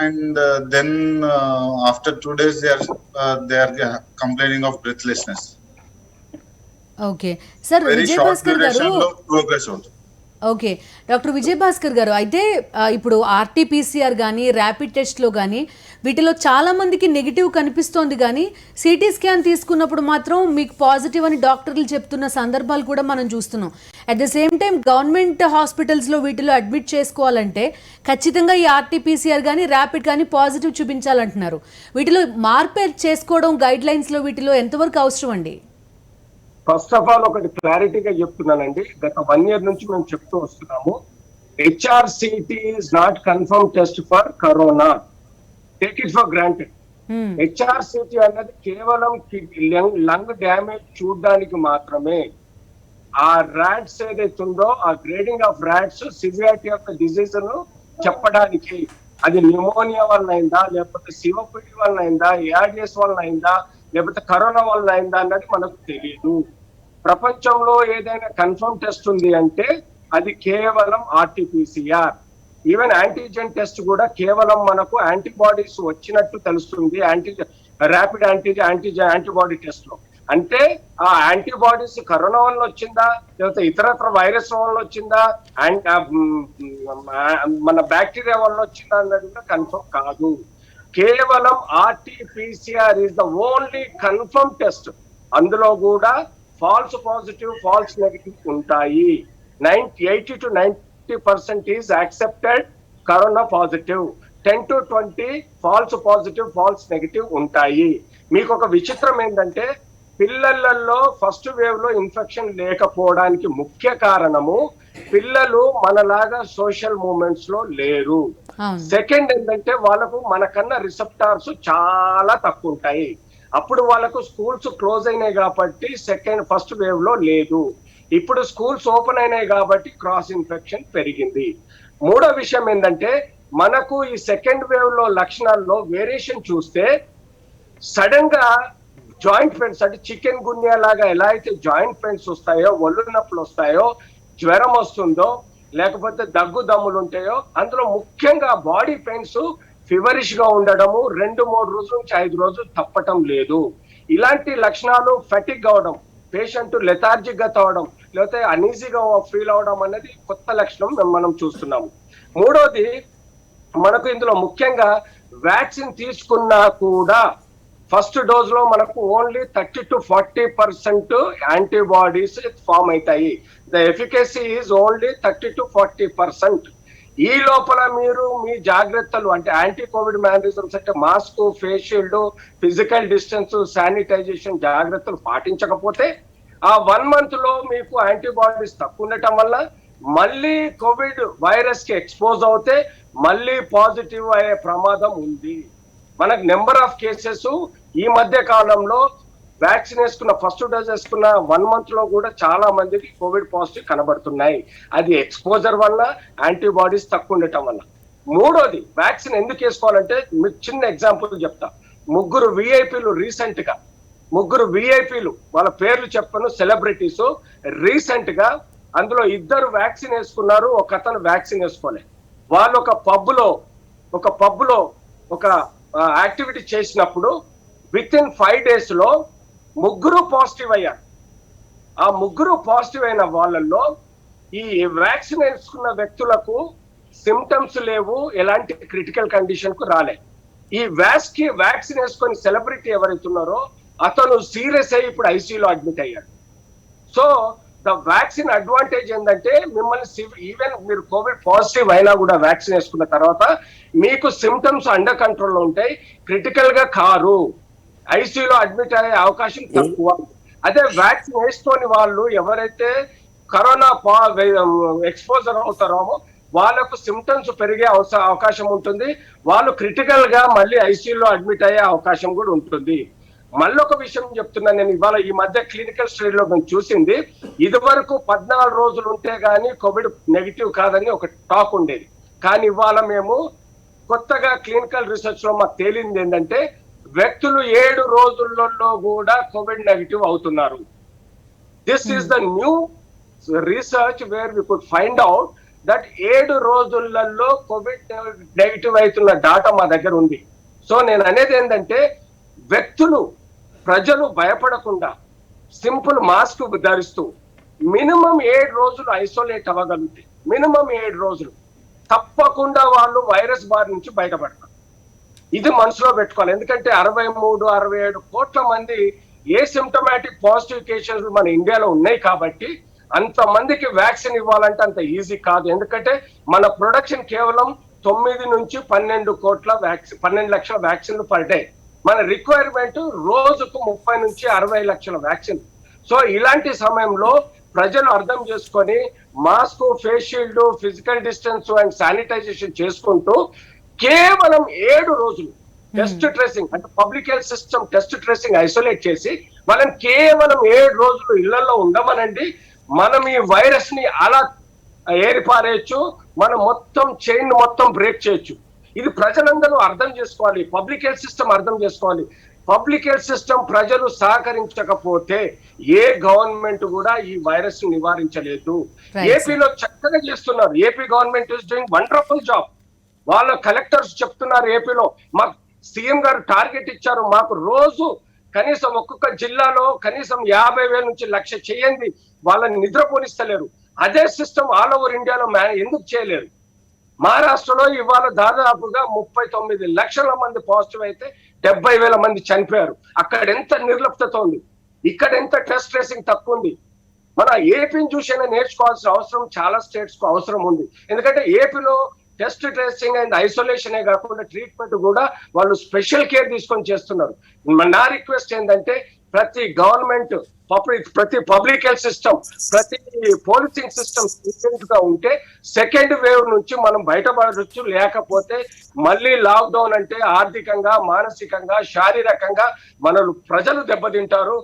and then after 2 days they are complaining of breathlessness. Okay sir, Vijayabhaskar garu progress అవుతుంది. ఓకే డాక్టర్ విజయభాస్కర్ గారు, అయితే ఇప్పుడు ఆర్టీపీసీఆర్ కానీ ర్యాపిడ్ టెస్ట్లో కానీ వీటిలో చాలామందికి నెగిటివ్ కనిపిస్తోంది, కానీ సిటీ స్కాన్ తీసుకున్నప్పుడు మాత్రం మీకు పాజిటివ్ అని డాక్టర్లు చెప్తున్న సందర్భాలు కూడా మనం చూస్తున్నాం. At the same time government హాస్పిటల్స్లో వీటిలో అడ్మిట్ చేసుకోవాలంటే ఖచ్చితంగా ఈ ఆర్టీపీసీఆర్ కానీ ర్యాపిడ్ కానీ పాజిటివ్ చూపించాలంటున్నారు. వీటిలో మార్పు చేసుకోవడం గైడ్ లైన్స్లో వీటిలో ఎంతవరకు అవసరం అండి? ఫస్ట్ ఆఫ్ ఆల్ ఒకటి క్లారిటీగా చెప్తున్నానండి, గత 1 year నుంచి మేము చెప్తూ వస్తున్నాము, HRCT is not confirm test for corona, take it for granted. HRCT అన్నది కేవలం లంగ్ డ్యామేజ్ చూడడానికి మాత్రమే. ఆ ర్యాట్స్ ఏదైతే ఉందో ఆ grading of rats severity of the disease ను చెప్పడానికి, అది న్యూమోనియా వల్ల అయిందా, లేకపోతే సిఓపిడి వల్ల అయిందా, ఏఆర్డిఎస్ వల్ల అయిందా, లేకపోతే కరోనా వల్ల అయిందా అన్నది మనకు తెలియదు. ప్రపంచంలో ఏదైనా కన్ఫర్మ్ టెస్ట్ ఉంది అంటే అది కేవలం ఆర్టీపీసీఆర్. ఈవెన్ యాంటీజెన్ టెస్ట్ కూడా కేవలం మనకు యాంటీబాడీస్ వచ్చినట్టు తెలుస్తుంది ర్యాపిడ్ యాంటీబాడీ టెస్ట్ లో. అంటే ఆ యాంటీబాడీస్ కరోనా వల్ల వచ్చిందా, లేకపోతే ఇతరత్ర వైరస్ వల్ల వచ్చిందా, మన బ్యాక్టీరియా వల్ల వచ్చిందా అన్నది కూడా కన్ఫర్మ్ కాదు. కేవలం RTPCR is the only confirm test. అందులో కూడా ఫాల్స్ పాజిటివ్, ఫాల్స్ నెగిటివ్ ఉంటాయి. 80 to 90% is accepted corona positive, 10 to 20 false positive, false negative ఉంటాయి. మీకు ఒక విచిత్రం ఏంటంటే పిల్లలలో ఫస్ట్ వేవ్ లో ఇన్ఫెక్షన్ లేకపోవడానికి ముఖ్య కారణము పిల్లలు మనలాగా సోషల్ మూవ్మెంట్స్ లో లేరు. సెకండ్ ఏంటంటే వాళ్ళకు మనకన్నా రిసెప్టార్స్ చాలా తక్కువ ఉంటాయి. అప్పుడు వాళ్ళకు స్కూల్స్ క్లోజ్ అయినాయి కాబట్టి ఫస్ట్ వేవ్ లో లేదు. ఇప్పుడు స్కూల్స్ ఓపెన్ అయినాయి కాబట్టి క్రాస్ ఇన్ఫెక్షన్ పెరిగింది. మూడో విషయం ఏంటంటే మనకు ఈ సెకండ్ వేవ్ లో లక్షణాల్లో వేరియేషన్ చూస్తే సడన్ గా జాయింట్ పెయిన్స్, అంటే చికెన్ గున్యా లాగా ఎలా అయితే జాయింట్ పెయిన్స్ వస్తాయో, ఒళ్ళు నొప్పులు వస్తాయో, జ్వరం వస్తుందో, లేకపోతే దగ్గు దమ్ములు ఉంటాయో, అందులో ముఖ్యంగా బాడీ పెయిన్స్ ఫీవరిష్ గా ఉండడము, 2-3 రోజుల నుంచి 5 రోజులు తప్పటం లేదు. ఇలాంటి లక్షణాలు ఫెటిక్ అవడం, పేషెంట్ లెథార్జిక్ గా తవడం, లేకపోతే అనీజీగా ఫీల్ అవడం అనేది కొత్త లక్షణం మనం చూస్తున్నాము. మూడోది, మనకు ఇందులో ముఖ్యంగా వ్యాక్సిన్ తీసుకున్నా కూడా ఫస్ట్ డోస్ లో మనకు ఓన్లీ 30 to 40% యాంటీబాడీస్ ఫామ్ అవుతాయి. The efficacy is only 30 to 40%. ఈ లోపల మీరు మీ జాగ్రత్తలు అంటే యాంటీ కోవిడ్ మేనరిజమ్స్ అంటే mask, face shield, physical distance, sanitization జాగ్రత్తలు పాటించకపోతే ఆ 1 month లో మీకు యాంటీబాడీస్ తక్కువ ఉండటం వల్ల మళ్ళీ కోవిడ్ వైరస్ కి ఎక్స్పోజ్ అవుతే మళ్ళీ పాజిటివ్ అయ్యే ప్రమాదం ఉంది. మనకు నెంబర్ ఆఫ్ కేసెస్ ఈ మధ్య కాలంలో వ్యాక్సిన్ వేసుకున్న ఫస్ట్ డోస్ వేసుకున్న 1 month లో కూడా చాలా మందికి కోవిడ్ పాజిటివ్ కనబడుతున్నాయి. అది ఎక్స్పోజర్ వల్ల, యాంటీబాడీస్ తక్కువ ఉండటం వల్ల. మూడోది, వ్యాక్సిన్ ఎందుకు వేసుకోవాలంటే మీకు చిన్న ఎగ్జాంపుల్ చెప్తా. ముగ్గురు విఐపీలు వాళ్ళ పేర్లు చెప్పను, సెలబ్రిటీస్ రీసెంట్ గా అందులో 2 వ్యాక్సిన్ వేసుకున్నారు, ఒక అతను వ్యాక్సిన్ వేసుకోలేదు. వాళ్ళు ఒక పబ్ లో ఒక యాక్టివిటీ చేసినప్పుడు విత్ ఇన్ 5 days లో 3 పాజిటివ్ అయ్యారు. ఆ 3 పాజిటివ్ అయిన వాళ్ళల్లో ఈ వ్యాక్సిన్ వేసుకున్న వ్యక్తులకు సిమ్టమ్స్ లేవు, ఎలాంటి క్రిటికల్ కండిషన్ కు రాలే. ఈ వ్యాక్సిన్ వేసుకొని సెలబ్రిటీ ఎవరైతున్నారో అతను సీరియస్ అయ్యి ఇప్పుడు ఐసీయూలో అడ్మిట్ అయ్యాడు. సో ద వ్యాక్సిన్ అడ్వాంటేజ్ ఏంటంటే మిమ్మల్ని ఈవెన్ మీరు కోవిడ్ పాజిటివ్ అయినా కూడా వ్యాక్సిన్ వేసుకున్న తర్వాత మీకు సిమ్టమ్స్ అండర్ కంట్రోల్లో ఉంటాయి, క్రిటికల్ గా కారు, ఐసీయూలో అడ్మిట్ అయ్యే అవకాశం తక్కువ. అదే వ్యాక్సిన్ వేసుకొని వాళ్ళు ఎవరైతే కరోనా ఎక్స్పోజర్ అవుతారో వాళ్ళకు సిమ్టమ్స్ పెరిగే అవకాశం ఉంటుంది, వాళ్ళు క్రిటికల్ గా మళ్ళీ ఐసీయూలో అడ్మిట్ అయ్యే అవకాశం కూడా ఉంటుంది. మళ్ళీ ఒక విషయం చెప్తున్నా, నేను ఇవాళ ఈ మధ్య క్లినికల్ స్టడీలో మేము చూసింది, ఇది వరకు 14 రోజులు ఉంటే గానీ కోవిడ్ నెగిటివ్ కాదని ఒక టాక్ ఉండేది. కానీ ఇవాళ మేము కొత్తగా క్లినికల్ రీసెర్చ్ లో మాకు తేలింది ఏంటంటే వ్యక్తులు 7 రోజులలో కూడా కోవిడ్ నెగిటివ్ అవుతున్నారు. This is the new research where we could find out that 7 రోజులలో కోవిడ్ నెగిటివ్ అవుతున్న డాటా మా దగ్గర ఉంది. సో నేను అనేది ఏంటంటే ప్రజలు భయపడకుండా సింపుల్ మాస్క్ ధరిస్తూ మినిమం 7 రోజులు ఐసోలేట్ అవ్వగలిగితే, మినిమం 7 రోజులు తప్పకుండా వాళ్ళు వైరస్ బారి నుంచి బయటపడతారు. ఇది మనసులో పెట్టుకోవాలి. ఎందుకంటే 63-67 కోట్ల మంది ఏ సిమ్టమాటిక్ పాజిటివ్ కేసెస్ మన ఇండియాలో ఉన్నాయి కాబట్టి అంతమందికి వ్యాక్సిన్ ఇవ్వాలంటే అంత ఈజీ కాదు. ఎందుకంటే మన ప్రొడక్షన్ కేవలం 9 నుంచి 12 లక్షల వ్యాక్సిన్లు పర్ డే. మన రిక్వైర్మెంట్ రోజుకు 30 నుంచి 60 లక్షల వ్యాక్సిన్. సో ఇలాంటి సమయంలో ప్రజలు అర్థం చేసుకొని mask, face shield, physical distance and sanitization చేసుకుంటూ కేవలం 7 రోజులు టెస్ట్ ట్రేసింగ్ అంటే public health system test tracing isolate చేసి వాళ్ళని కేవలం 7 రోజులు ఇళ్లలో ఉండమనండి. మనం ఈ వైరస్ ని అలా ఏరిపారేయచ్చు, మనం మొత్తం చైన్ మొత్తం బ్రేక్ చేయొచ్చు. ఇది ప్రజలందరూ అర్థం చేసుకోవాలి, పబ్లిక్ హెల్త్ సిస్టమ్ అర్థం చేసుకోవాలి. పబ్లిక్ హెల్త్ సిస్టమ్ ప్రజలు సహకరించకపోతే ఏ గవర్నమెంట్ కూడా ఈ వైరస్ ని నివారించలేదు. ఏపీలో చక్కగా చేస్తున్నారు, AP government is doing wonderful job. వాళ్ళ కలెక్టర్స్ చెప్తున్నారు, ఏపీలో మాకు సీఎం గారు టార్గెట్ ఇచ్చారు, మాకు రోజు కనీసం ఒక్కొక్క జిల్లాలో కనీసం 50,000 నుంచి 1,00,000 చేయండి, వాళ్ళని నిద్రపోనిస్తలేరు. అదే సిస్టమ్ ఆల్ ఓవర్ ఇండియాలో ఎందుకు చేయలేరు? మహారాష్ట్రలో ఇవాళ దాదాపుగా 39 లక్షల మంది పాజిటివ్ అయితే 70,000 మంది చనిపోయారు. అక్కడ ఎంత నిర్లిప్తత ఉంది, ఇక్కడ ఎంత టెస్ట్ ట్రేసింగ్ తక్కువ ఉంది. మన ఏపీని చూసైనా నేర్చుకోవాల్సిన అవసరం చాలా స్టేట్స్ కు అవసరం ఉంది. ఎందుకంటే ఏపీలో టెస్ట్ ట్రేసింగ్ అండ్ ఐసోలేషన్ కాకుండా ట్రీట్మెంట్ కూడా వాళ్ళు స్పెషల్ కేర్ తీసుకొని చేస్తున్నారు. నా రిక్వెస్ట్ ఏంటంటే ప్రతి గవర్నమెంట్, ప్రతి పబ్లిక్ హెల్త్ సిస్టమ్, ప్రతి పోలీసింగ్ సిస్టమ్ గా ఉంటే సెకండ్ వేవ్ నుంచి మనం బయటపడవచ్చు. లేకపోతే మళ్ళీ లాక్డౌన్ అంటే ఆర్థికంగా, మానసికంగా, శారీరకంగా ప్రజలు దెబ్బతింటారు,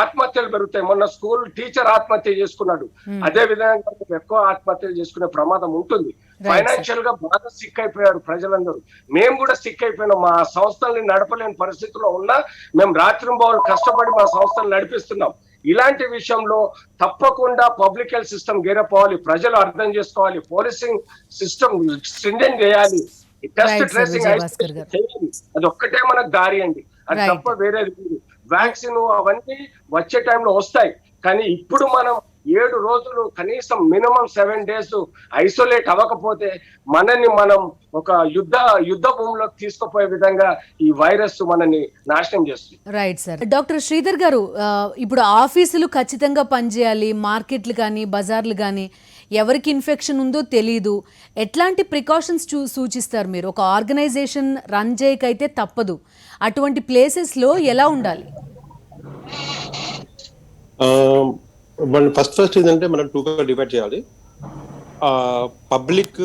ఆత్మహత్యలు పెరుగుతాయి. మొన్న స్కూల్ టీచర్ ఆత్మహత్య చేసుకున్నాడు, అదే విధంగా ఎక్కువ ఆత్మహత్యలు చేసుకునే ప్రమాదం ఉంటుంది. ఫైనాన్షియల్ గా బాగా సిక్ అయిపోయారు ప్రజలందరూ. మేము కూడా సిక్ అయిపోయినాం, మా సంస్థల్ని నడపలేని పరిస్థితిలో ఉన్నా మేము రాత్రింబవళ్ళు కష్టపడి మా సంస్థలు నడిపిస్తున్నాం. ఇలాంటి విషయంలో తప్పకుండా పబ్లిక్ హెల్త్ సిస్టమ్ గేరపోవాలి, ప్రజలు అర్థం చేసుకోవాలి, పోలీసింగ్ సిస్టమ్ స్ట్రింజెంట్ చేయాలి, టెస్ట్ ట్రేసింగ్ చేయాలి. అది ఒక్కటే మనకు దారి అండి, అది తప్ప వేరేది. వ్యాక్సిన్ అవన్నీ వచ్చే టైంలో వస్తాయి, కానీ ఇప్పుడు మనం 7 రోజులు కనీసం మినిమం 7 days ఐసోలేట్ అవ్వకపోతే మనల్ని మనం ఒక యుద్ధ భూమిలోకి తీసుకుపోయే విధంగా ఈ వైరస్ మనల్ని నాశనం చేస్తుంది. Right sir. డాక్టర్ శ్రీధర్ గారు, ఇప్పుడు ఆఫీసులు ఖచ్చితంగా పనిచేయాలి, మార్కెట్లు కానీ బజార్లు కానీ ఎవరికి ఇన్ఫెక్షన్ ఉందో తెలీదు, ఎట్లాంటి ప్రికాషన్స్ సూచిస్తారు మీరు? ఒక ఆర్గనైజేషన్ రన్ చేయకైతే తప్పదు, అటువంటి ప్లేసెస్లో ఎలా ఉండాలి? మనం ఫస్ట్ ఏంటంటే మనం టూగా డివైడ్ చేయాలి. పబ్లిక్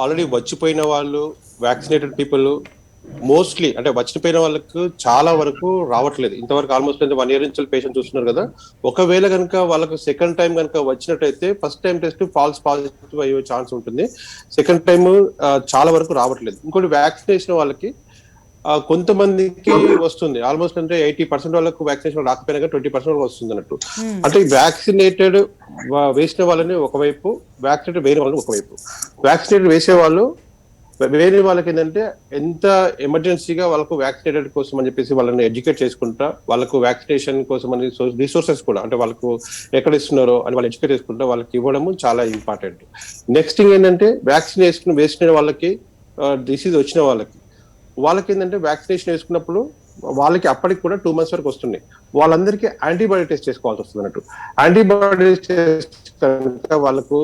ఆల్రెడీ వచ్చిపోయిన వాళ్ళు, వ్యాక్సినేటెడ్ పీపుల్ మోస్ట్లీ అంటే వచ్చిపోయిన వాళ్ళకు చాలా వరకు రావట్లేదు. ఇంతవరకు ఆల్మోస్ట్ 1 year నుంచి పేషెంట్ చూస్తున్నారు కదా. ఒకవేళ కనుక వాళ్ళకు సెకండ్ టైం కనుక వచ్చినట్టయితే first time test falls positive అయ్యే ఛాన్స్ ఉంటుంది. సెకండ్ టైం చాలా వరకు రావట్లేదు. ఇంకోటి వ్యాక్సినేషన్ వాళ్ళకి కొంతమందికి వస్తుంది. ఆల్మోస్ట్ అంటే 80% వాళ్ళకు వ్యాక్సినేషన్ రాకపోయినా 20% వస్తుంది అన్నట్టు. అంటే వ్యాక్సినేటెడ్ వేసిన వాళ్ళని ఒకవైపు, వ్యాక్సినేటెడ్ వేరే వాళ్ళని ఒకవైపు. వ్యాక్సినేటెడ్ వేసే వాళ్ళు వేరే వాళ్ళకి ఏంటంటే ఎంత ఎమర్జెన్సీగా వాళ్ళకు వ్యాక్సినేటెడ్ కోసం అని చెప్పేసి వాళ్ళని ఎడ్యుకేట్ చేసుకుంటా, వాళ్ళకు వ్యాక్సినేషన్ కోసం అని రిసోర్సెస్ కూడా అంటే వాళ్ళకు ఎక్కడ ఇస్తున్నారో అని వాళ్ళు ఎడ్యుకేట్ చేసుకుంటా వాళ్ళకి ఇవ్వడము చాలా ఇంపార్టెంట్. నెక్స్ట్ థింగ్ ఏంటంటే వ్యాక్సినేషన్ వేసిన వాళ్ళకి, డిసీజ్ వచ్చిన వాళ్ళకి ఏంటంటే వ్యాక్సినేషన్ వేసుకున్నప్పుడు వాళ్ళకి అప్పటికి కూడా 2 months వరకు వస్తున్నాయి. వాళ్ళందరికీ యాంటీబాడీ టెస్ట్ చేసుకోవాల్సి వస్తుంది అన్నట్టు. యాంటీబాడీ టెస్ట్ కనుక వాళ్ళకు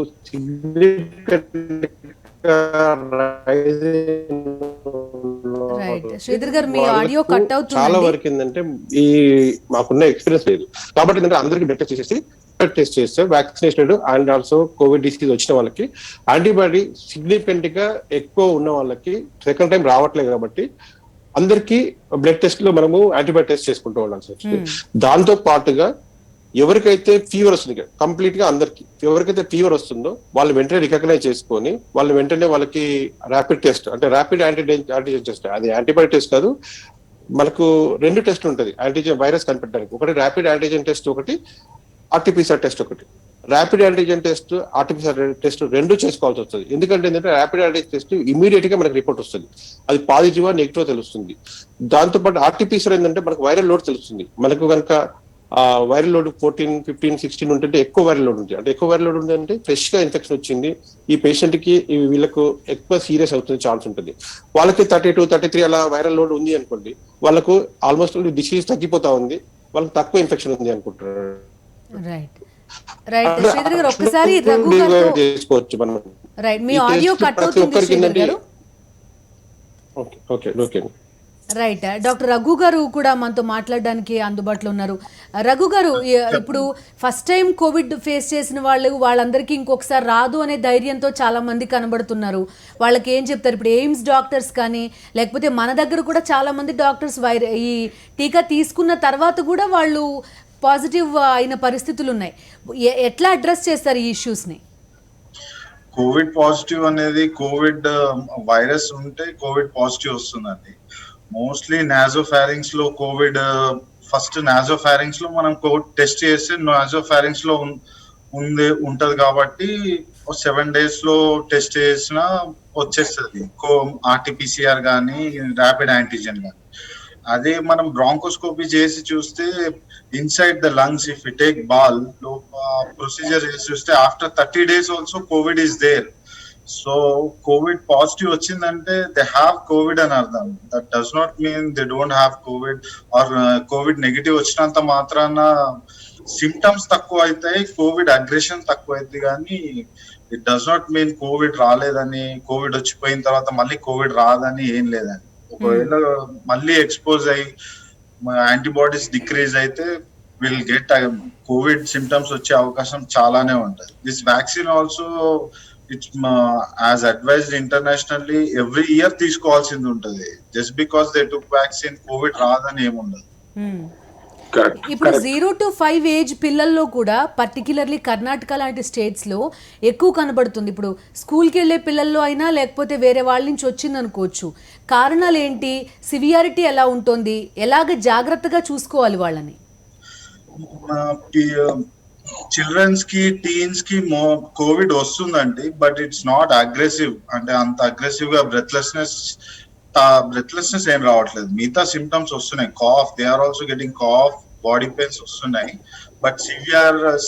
చాలా వరకు ఏంటంటే ఈ మాకున్న ఎక్స్పీరియన్స్ లేదు కాబట్టి ఏంటంటే అందరికి బ్లడ్ టెస్ట్ చేసేసి టెస్ట్ చేస్తే vaccinated and also Covid disease వచ్చిన వాళ్ళకి యాంటీబాడీ సిగ్నిఫికెంట్ గా ఎక్కువ ఉన్న వాళ్ళకి సెకండ్ టైం రావట్లేదు కాబట్టి అందరికి బ్లడ్ టెస్ట్ లో మనము యాంటీబాడీ టెస్ట్ చేసుకుంటూ ఉండాల్సి వస్తుంది. దాంతో పాటుగా ఎవరికైతే ఫీవర్ వస్తుంది కంప్లీట్ గా అందరికి ఎవరికైతే ఫీవర్ వస్తుందో వాళ్ళు వెంటనే రికగ్నైజ్ చేసుకొని వాళ్ళు వెంటనే వాళ్ళకి ర్యాపిడ్ టెస్ట్ అంటే ర్యాపిడ్ యాంటీజెన్ టెస్ట్, అది యాంటీబాడీ టెస్ట్ కాదు, మనకు 2 టెస్ట్ ఉంటుంది యాంటీజెన్ వైరస్ కనిపెట్టడానికి. ఒకటి ర్యాపిడ్ యాంటీజెన్ టెస్ట్, ఒకటి ఆర్టీపీసీఆర్ టెస్ట్. ఒకటి rapid antigen test, RTPCR test 2 చేసుకోవాల్సి వస్తుంది. ఎందుకంటే ఏంటంటే ర్యాపిడ్ యాంటీజెన్ టెస్ట్ ఇమీడియట్ గా మనకు రిపోర్ట్ వస్తుంది, అది పాజిటివా నెగిటివ్ తెలుస్తుంది. దాంతోపాటు ఆర్టీపీసీఆర్ ఏంటంటే మనకు వైరల్ లోడ్ తెలుస్తుంది. మనకు కనుక వైరల్ లోడ్ 14, 15, 16 ఉంటుంటే ఎక్కువ వైరల్ లోడ్ ఉంటుంది. అంటే ఎక్కువ వైరల్ లోడ్ ఉందంటే ఫ్రెష్ గా ఇన్ఫెక్షన్ వచ్చింది, ఈ పేషెంట్ కి వీళ్ళకు ఎక్కువ సీరియస్ అవుతుంది ఛాన్స్ ఉంటుంది. వాళ్ళకి 32, 33 అలా వైరల్ లోడ్ ఉంది అనుకోండి, వాళ్ళకు ఆల్మోస్ట్ డిసీజ్ తగ్గిపోతా ఉంది, వాళ్ళకి తక్కువ ఇన్ఫెక్షన్ ఉంది అనుకుంటారు. చేసుకోవచ్చు మనం. రైట్. డాక్టర్ రఘు గారు కూడా మనతో మాట్లాడడానికి అందుబాటులో ఉన్నారు. రఘు గారు, ఇప్పుడు ఫస్ట్ టైం కోవిడ్ ఫేస్ చేసిన వాళ్ళందరికీ ఇంకొకసారి రాదు అనే ధైర్యంతో చాలా మంది కనబడుతున్నారు. వాళ్ళకి ఏం చెప్తారు? ఇప్పుడు ఎయిమ్స్ డాక్టర్స్ కానీ లేకపోతే మన దగ్గర కూడా చాలా మంది డాక్టర్స్ ఈ టీకా తీసుకున్న తర్వాత కూడా వాళ్ళు పాజిటివ్ అయిన పరిస్థితులు ఉన్నాయి. ఎట్లా అడ్రస్ చేస్తారు ఈ ఇష్యూస్ ని? కోవిడ్ పాజిటివ్ అనేది కోవిడ్ వైరస్ ఉంటే కోవిడ్ పాజిటివ్ వస్తుందండి. మోస్ట్లీ నాజోఫారింగ్స్ లో కోవిడ్ ఫస్ట్ నాజోఫారింగ్స్ లో మనం కోవిడ్ టెస్ట్ చేస్తే నాజోఫారింగ్స్ లో ఉంటది కాబట్టి 7 days లో టెస్ట్ చేసినా వచ్చేస్తుంది ఆర్టీపీసీఆర్ కానీ ర్యాపిడ్ యాంటీజెన్ కానీ. అదే మనం బ్రాంకోస్కోపీ చేసి చూస్తే inside the lungs if you take ball procedure చేసి చూస్తే after 30 days also covid is there. So covid positive వచ్చిందంటే దే హ్యావ్ కోవిడ్ అని అర్థం. That does not mean they don't have covid or covid negative వచ్చినంత మాత్రాన symptoms తక్కువ అవుతాయి, Covid aggression తక్కువ అవుతుంది, కానీ it does not mean Covid రాలేదని, కోవిడ్ వచ్చిపోయిన తర్వాత మళ్ళీ కోవిడ్ రాదని ఏం లేదని. ఒకవేళ మళ్ళీ ఎక్స్పోజ్ అయ్యి యాంటీబాడీస్ డిక్రీజ్ అయితే విల్ గెట్ కోవిడ్ సిమ్టమ్స్ వచ్చే అవకాశం చాలానే ఉంటుంది. This vaccine also it's as advised internationally every year తీసుకోవాల్సింది ఉంటుంది. Just because they took vaccine Covid రాదని ఏముండదు. ఇప్పుడు 0 to 5 ఏజ్ పిల్లల్లో కూడా పర్టికులర్లీ కర్ణాటక లాంటి స్టేట్స్ లో ఎక్కువ కనబడుతుంది. ఇప్పుడు స్కూల్కి వెళ్ళే పిల్లల్లో అయినా లేకపోతే వేరే వాళ్ళ నుంచి వచ్చింది అనుకోవచ్చు. కారణాలు ఏంటి? సివియారిటీ ఎలా ఉంటుంది? ఎలాగ జాగ్రత్తగా చూసుకోవాలి వాళ్ళని? చిల్డ్రన్స్ కి టీన్స్ కి కోవిడ్ వస్తుందండి, బట్ ఇట్స్ నాట్ అగ్రెసివ్. అంటే అంత అగ్రెసివ్ గా బ్రెత్లెస్నెస్ ఏం రావట్లేదు. మిగతా సిమ్టమ్స్ వస్తున్నాయి, cough, they are also getting cough, body pains వస్తున్నాయి, బట్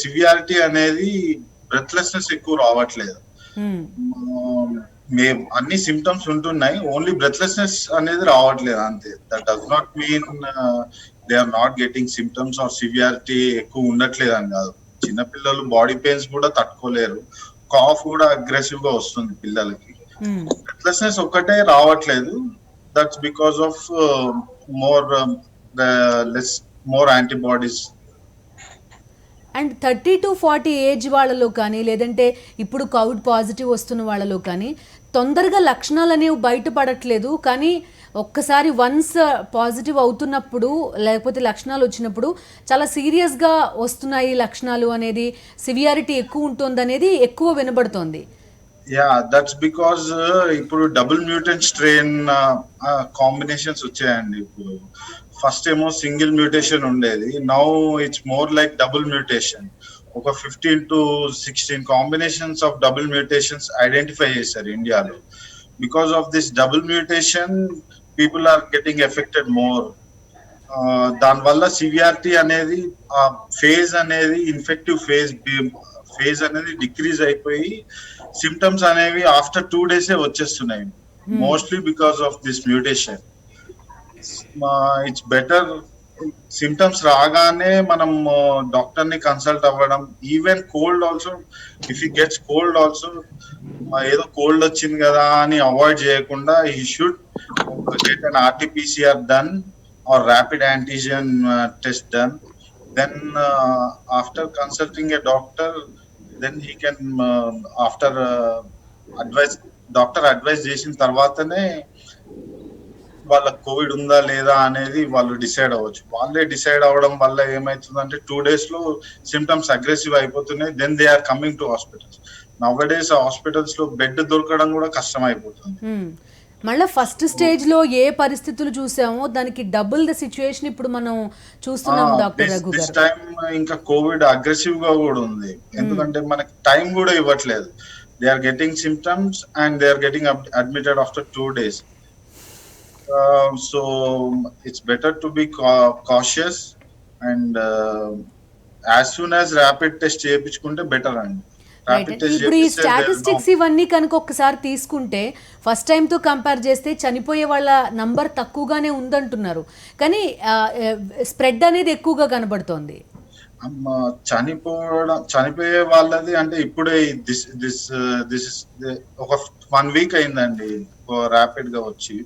సివియారిటీ అనేది బ్రెత్లెస్నెస్ ఎక్కువ రావట్లేదు. అన్ని సిమ్టమ్స్ ఉంటున్నాయి, ఓన్లీ బ్రెత్లెస్నెస్ అనేది రావట్లేదు అంతే. That does not mean they are not getting symptoms or severity ఎక్కువ ఉండట్లేదు అని కాదు. చిన్నపిల్లలు బాడీ పెయిన్స్ కూడా తట్టుకోలేరు, కాఫ్ కూడా అగ్రెసివ్ గా వస్తుంది పిల్లలకి. బ్రెత్లెస్నెస్ ఒక్కటే రావట్లేదు, that's because of more antibodies. And 30 to 40 age వాళ్ళలో కానీ లేదంటే ఇప్పుడు కోవిడ్ పాజిటివ్ వస్తున్న వాళ్ళలో కానీ తొందరగా లక్షణాలు అనేవి బయటపడట్లేదు, కానీ ఒక్కసారి వన్స్ పాజిటివ్ అవుతున్నప్పుడు లేకపోతే లక్షణాలు వచ్చినప్పుడు చాలా సీరియస్గా వస్తున్నాయి లక్షణాలు అనేది, సివియారిటీ ఎక్కువ ఉంటుంది అనేది ఎక్కువ వినబడుతోంది. దట్స్ బికాజ్ ఇప్పుడు డబుల్ మ్యూటెంట్ స్ట్రెయిన్ కాంబినేషన్స్ వచ్చాయండి. ఇప్పుడు ఫస్ట్ ఏమో సింగిల్ మ్యూటేషన్ ఉండేది, now it's more like double mutation. ఒక 15 to 16 combinations of double mutations identify చేశారు ఇండియాలో. Because of this double mutation people are getting affected more. దానివల్ల severity అనేది ఫేజ్ అనేది ఇన్ఫెక్టివ్ ఫేజ్ అనేది డిక్రీజ్ అయిపోయి సిమ్టమ్స్ అనేవి ఆఫ్టర్ 2 days వచ్చేస్తున్నాయి, mostly because of this mutation. It's better symptoms రాగానే మనం డాక్టర్ ని కన్సల్ట్ అవ్వడం. Even cold also, if he gets cold also, ఏదో కోల్డ్ వచ్చింది కదా అని అవాయిడ్ చేయకుండా he should get an RT-PCR done or rapid antigen test done. Then after consulting a doctor, then he can after doctor advice చేసిన తర్వాతనే వాళ్ళకి Covid ఉందా లేదా అనేది వాళ్ళు డిసైడ్ అవ్వచ్చు. వాళ్ళే డిసైడ్ అవ్వడం వల్ల ఏమైతుందంటే 2 days లో సిమ్టమ్స్ అగ్రెసివ్ అయిపోతున్నాయి. Then they are coming to hospitals. Nowadays hospitals లో బెడ్ దొరకడం కూడా కష్టం అయిపోతుంది. మళ్ళీ ఫస్ట్ స్టేజ్ లో ఏ పరిస్థితులు చూసామో దానికి డబుల్ ద సిచ్యుయేషన్ ఇప్పుడు మనం చూస్తున్నాం డాక్టర్ రఘు గారు. దిస్ టైం ఇంకా కోవిడ్ అగ్రెసివ్ గా కూడా ఉంది, ఎందుకంటే మనకి టైం కూడా ఇవ్వట్లేదు. They are getting symptoms and they are getting admitted after 2 days. So it's better to be cautious and as soon as rapid test చేయించుకుంటే బెటర్ అండి. ఇప్పుడు ఈ స్టాటిస్టిక్స్ ఇవన్నీ కనుక ఒక్కసారి తీసుకుంటే ఫస్ట్ టైంతో కంపేర్ చేస్తే చనిపోయే వాళ్ళ నంబర్ తక్కువగానే ఉందంటున్నారు, కానీ స్ప్రెడ్ అనేది ఎక్కువగా కనబడుతోంది. చనిపోయే వాళ్ళది అంటే ఇప్పుడే ఒక 1 week అయిందండి ర్యాపిడ్ గా వచ్చి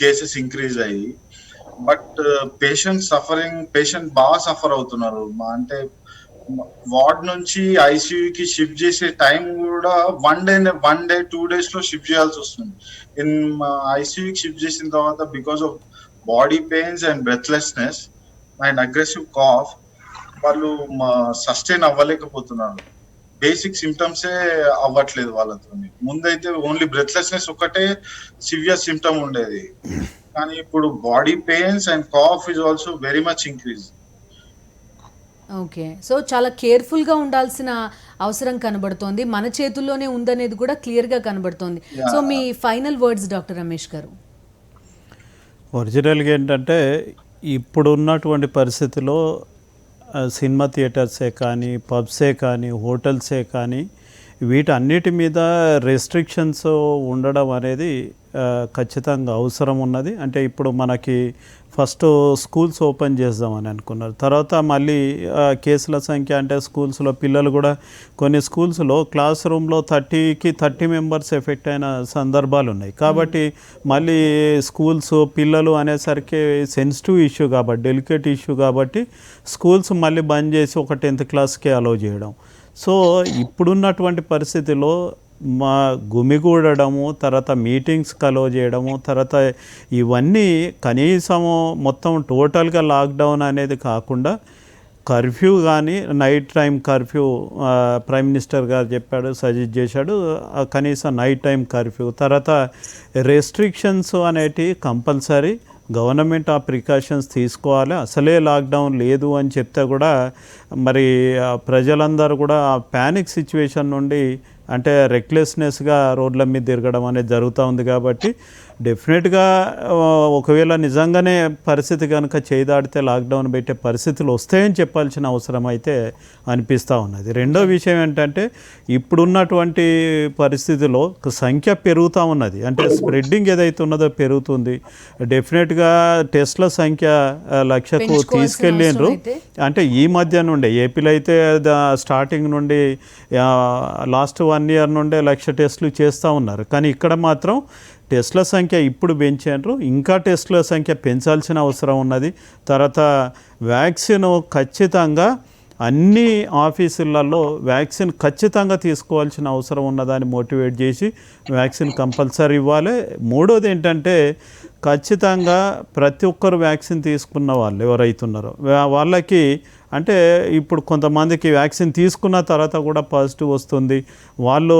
కేసెస్ ఇంక్రీజ్ అయ్యి. బట్ పేషెంట్ బాగా సఫర్ అవుతున్నారు. అంటే వార్డ్ నుంచి ఐసీయూకి షిఫ్ట్ చేసే టైం కూడా 1 day 2 days లో షిఫ్ట్ చేయాల్సి వస్తుంది. ఇన్ ఐసీయూకి షిఫ్ట్ చేసిన తర్వాత because of body pains and breathlessness and aggressive cough వాళ్ళు సస్టైన్ అవ్వలేకపోతున్నారు. బేసిక్ సిమ్టమ్సే అవ్వట్లేదు వాళ్ళతో. ముందైతే ఓన్లీ బ్రెత్లెస్నెస్ ఒకటే సివియర్ సిమ్టమ్ ఉండేది, కానీ ఇప్పుడు body pains and cough is also very much increase. Okay, so చాలా కేర్ఫుల్గా ఉండాల్సిన అవసరం కనబడుతోంది. మన చేతుల్లోనే ఉందనేది కూడా క్లియర్గా కనబడుతోంది. సో మీ ఫైనల్ వర్డ్స్ డాక్టర్ రమేష్ గారు. ఒరిజినల్గా ఏంటంటే ఇప్పుడున్నటువంటి పరిస్థితిలో సినిమా థియేటర్సే కానీ, పబ్సే కానీ, హోటల్సే కానీ వీటన్నిటి మీద రెస్ట్రిక్షన్స్ ఉండడం అనేది ఖచ్చితంగా అవసరం ఉన్నది. అంటే ఇప్పుడు మనకి ఫస్ట్ స్కూల్స్ ఓపెన్ చేద్దామని అనుకున్నారు, తర్వాత మళ్ళీ కేసుల సంఖ్య అంటే స్కూల్స్లో పిల్లలు కూడా కొన్ని స్కూల్స్లో క్లాస్ రూమ్లో 30 మెంబర్స్ ఎఫెక్ట్ అయిన సందర్భాలు ఉన్నాయి. కాబట్టి మళ్ళీ స్కూల్స్ పిల్లలు అనేసరికి సెన్సిటివ్ ఇష్యూ కాబట్టి, డెలికేట్ ఇష్యూ కాబట్టి స్కూల్స్ మళ్ళీ బంద్ చేసి ఒక 10th క్లాస్కే అలౌ చేయడం. సో ఇప్పుడున్నటువంటి పరిస్థితిలో మా గుమిగూడము, తర్వాత మీటింగ్స్ అలౌ చేయడము, తర్వాత ఇవన్నీ కనీసము మొత్తం టోటల్గా లాక్డౌన్ అనేది కాకుండా కర్ఫ్యూ కానీ, night time curfew prime minister గారు చెప్పాడు, సజెస్ట్ చేశాడు, కనీసం నైట్ టైం కర్ఫ్యూ, తర్వాత రెస్ట్రిక్షన్స్ అనేటివి కంపల్సరీ గవర్నమెంట్ ఆ ప్రికాషన్స్ తీసుకోవాలి. అసలే లాక్డౌన్ లేదు అని చెప్తే కూడా మరి ప్రజలందరూ కూడా ఆ ప్యానిక్ సిచ్యువేషన్ నుండి అంటే రెక్లెస్నెస్గా రోడ్ల మీద తిరగడం అనేది జరుగుతూ ఉంది. కాబట్టి డెఫినెట్గా ఒకవేళ నిజంగానే పరిస్థితి కనుక చేదాడితే లాక్డౌన్ పెట్టే పరిస్థితులు వస్తాయని చెప్పాల్సిన అవసరం అయితే అనిపిస్తూ ఉన్నది. రెండో విషయం ఏంటంటే ఇప్పుడున్నటువంటి పరిస్థితిలో సంఖ్య పెరుగుతూ ఉన్నది, అంటే స్ప్రెడ్డింగ్ ఏదైతే ఉన్నదో పెరుగుతుంది. డెఫినెట్గా టెస్ట్ల సంఖ్య 1,00,000కు తీసుకెళ్ళిండ్రు. అంటే ఈ మధ్య నుండే ఏపీలో అయితే స్టార్టింగ్ నుండి లాస్ట్ 1 year నుండే 1,00,000 టెస్టులు చేస్తూ ఉన్నారు. కానీ ఇక్కడ మాత్రం టెస్ట్ల సంఖ్య ఇప్పుడు పెంచారు, ఇంకా టెస్ట్ల సంఖ్య పెంచాల్సిన అవసరం ఉన్నది. తర్వాత వ్యాక్సిన్ ఖచ్చితంగా అన్ని ఆఫీసులలో వ్యాక్సిన్ ఖచ్చితంగా తీసుకోవాల్సిన అవసరం ఉన్నదాన్ని మోటివేట్ చేసి వ్యాక్సిన్ కంపల్సరీ ఇవ్వాలి. మూడోది ఏంటంటే ఖచ్చితంగా ప్రతి ఒక్కరు వ్యాక్సిన్ తీసుకున్న వాళ్ళు ఎవరైతున్నారో వాళ్ళకి అంటే ఇప్పుడు కొంతమందికి వ్యాక్సిన్ తీసుకున్న తర్వాత కూడా పాజిటివ్ వస్తుంది, వాళ్ళు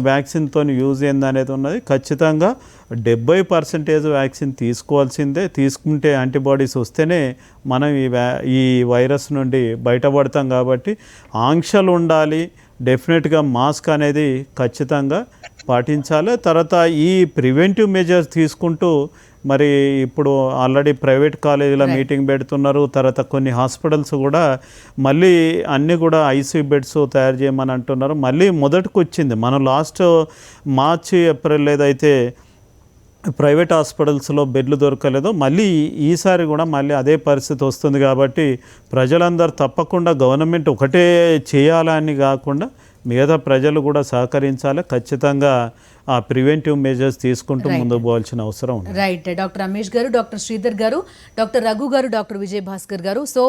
వ్యాక్సిన్తో యూజ్ ఏంది అనేది ఉన్నది. ఖచ్చితంగా 70% వ్యాక్సిన్ తీసుకోవాల్సిందే. తీసుకుంటే యాంటీబాడీస్ వస్తేనే మనం ఈ వైరస్ నుండి బయటపడతాం. కాబట్టి ఆంక్షలు ఉండాలి, డెఫినెట్గా మాస్క్ అనేది ఖచ్చితంగా పాటించాలి. తర్వాత ఈ ప్రివెంటివ్ మెజర్స్ తీసుకుంటూ మరి ఇప్పుడు ఆల్రెడీ ప్రైవేట్ కాలేజీలో మీటింగ్ పెడుతున్నారు. తర్వాత కొన్ని హాస్పిటల్స్ కూడా మళ్ళీ అన్నీ కూడా ఐసీయూ బెడ్స్ తయారు చేయమని అంటున్నారు. మళ్ళీ మొదటికి వచ్చింది మనం లాస్ట్ మార్చి ఏప్రిల్ ఏదైతే ప్రైవేట్ హాస్పిటల్స్లో బెడ్లు దొరకలేదో మళ్ళీ ఈసారి కూడా మళ్ళీ అదే పరిస్థితి వస్తుంది. కాబట్టి ప్రజలందరూ తప్పకుండా గవర్నమెంట్ ఒకటే చేయాలని కాకుండా మిగతా ప్రజలు కూడా సహకరించాలి. ఖచ్చితంగా ఆ ప్రివెంటివ్ మెజర్స్ తీసుకుంటూ ముందుకు పోవాల్సిన అవసరం ఉంది. రైట్. డాక్టర్ రమేష్ గారు, డాక్టర్ శ్రీధర్ గారు, డాక్టర్ రఘు గారు, డాక్టర్ విజయ్ భాస్కర్ గారు. సో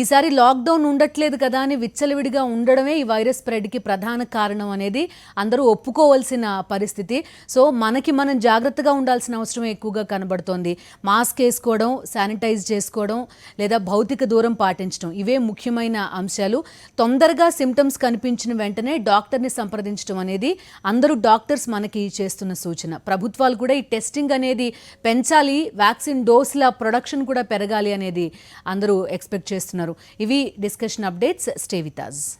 ఈసారి లాక్డౌన్ ఉండట్లేదు కదా అని విచ్చలవిడిగా ఉండడమే ఈ వైరస్ స్ప్రెడ్కి ప్రధాన కారణం అనేది అందరూ ఒప్పుకోవాల్సిన పరిస్థితి. సో మనకి మనం జాగ్రత్తగా ఉండాల్సిన అవసరం ఎక్కువగా కనబడుతోంది. మాస్క్ వేసుకోవడం, శానిటైజ్ చేసుకోవడం, లేదా భౌతిక దూరం పాటించడం, ఇవే ముఖ్యమైన అంశాలు. తొందరగా సిమ్టమ్స్ కనిపించిన వెంటనే డాక్టర్ని సంప్రదించడం అనేది అందరూ డాక్టర్స్ మనకి చేస్తున్న సూచన. ప్రభుత్వాలు కూడా ఈ టెస్టింగ్ అనేది పెంచాలి, వ్యాక్సిన్ డోసుల ప్రొడక్షన్ కూడా పెరగాలి అనేది అందరూ ఎక్స్పెక్ట్ చేస్తున్నారు. ఇవి discussion updates. Stay with us.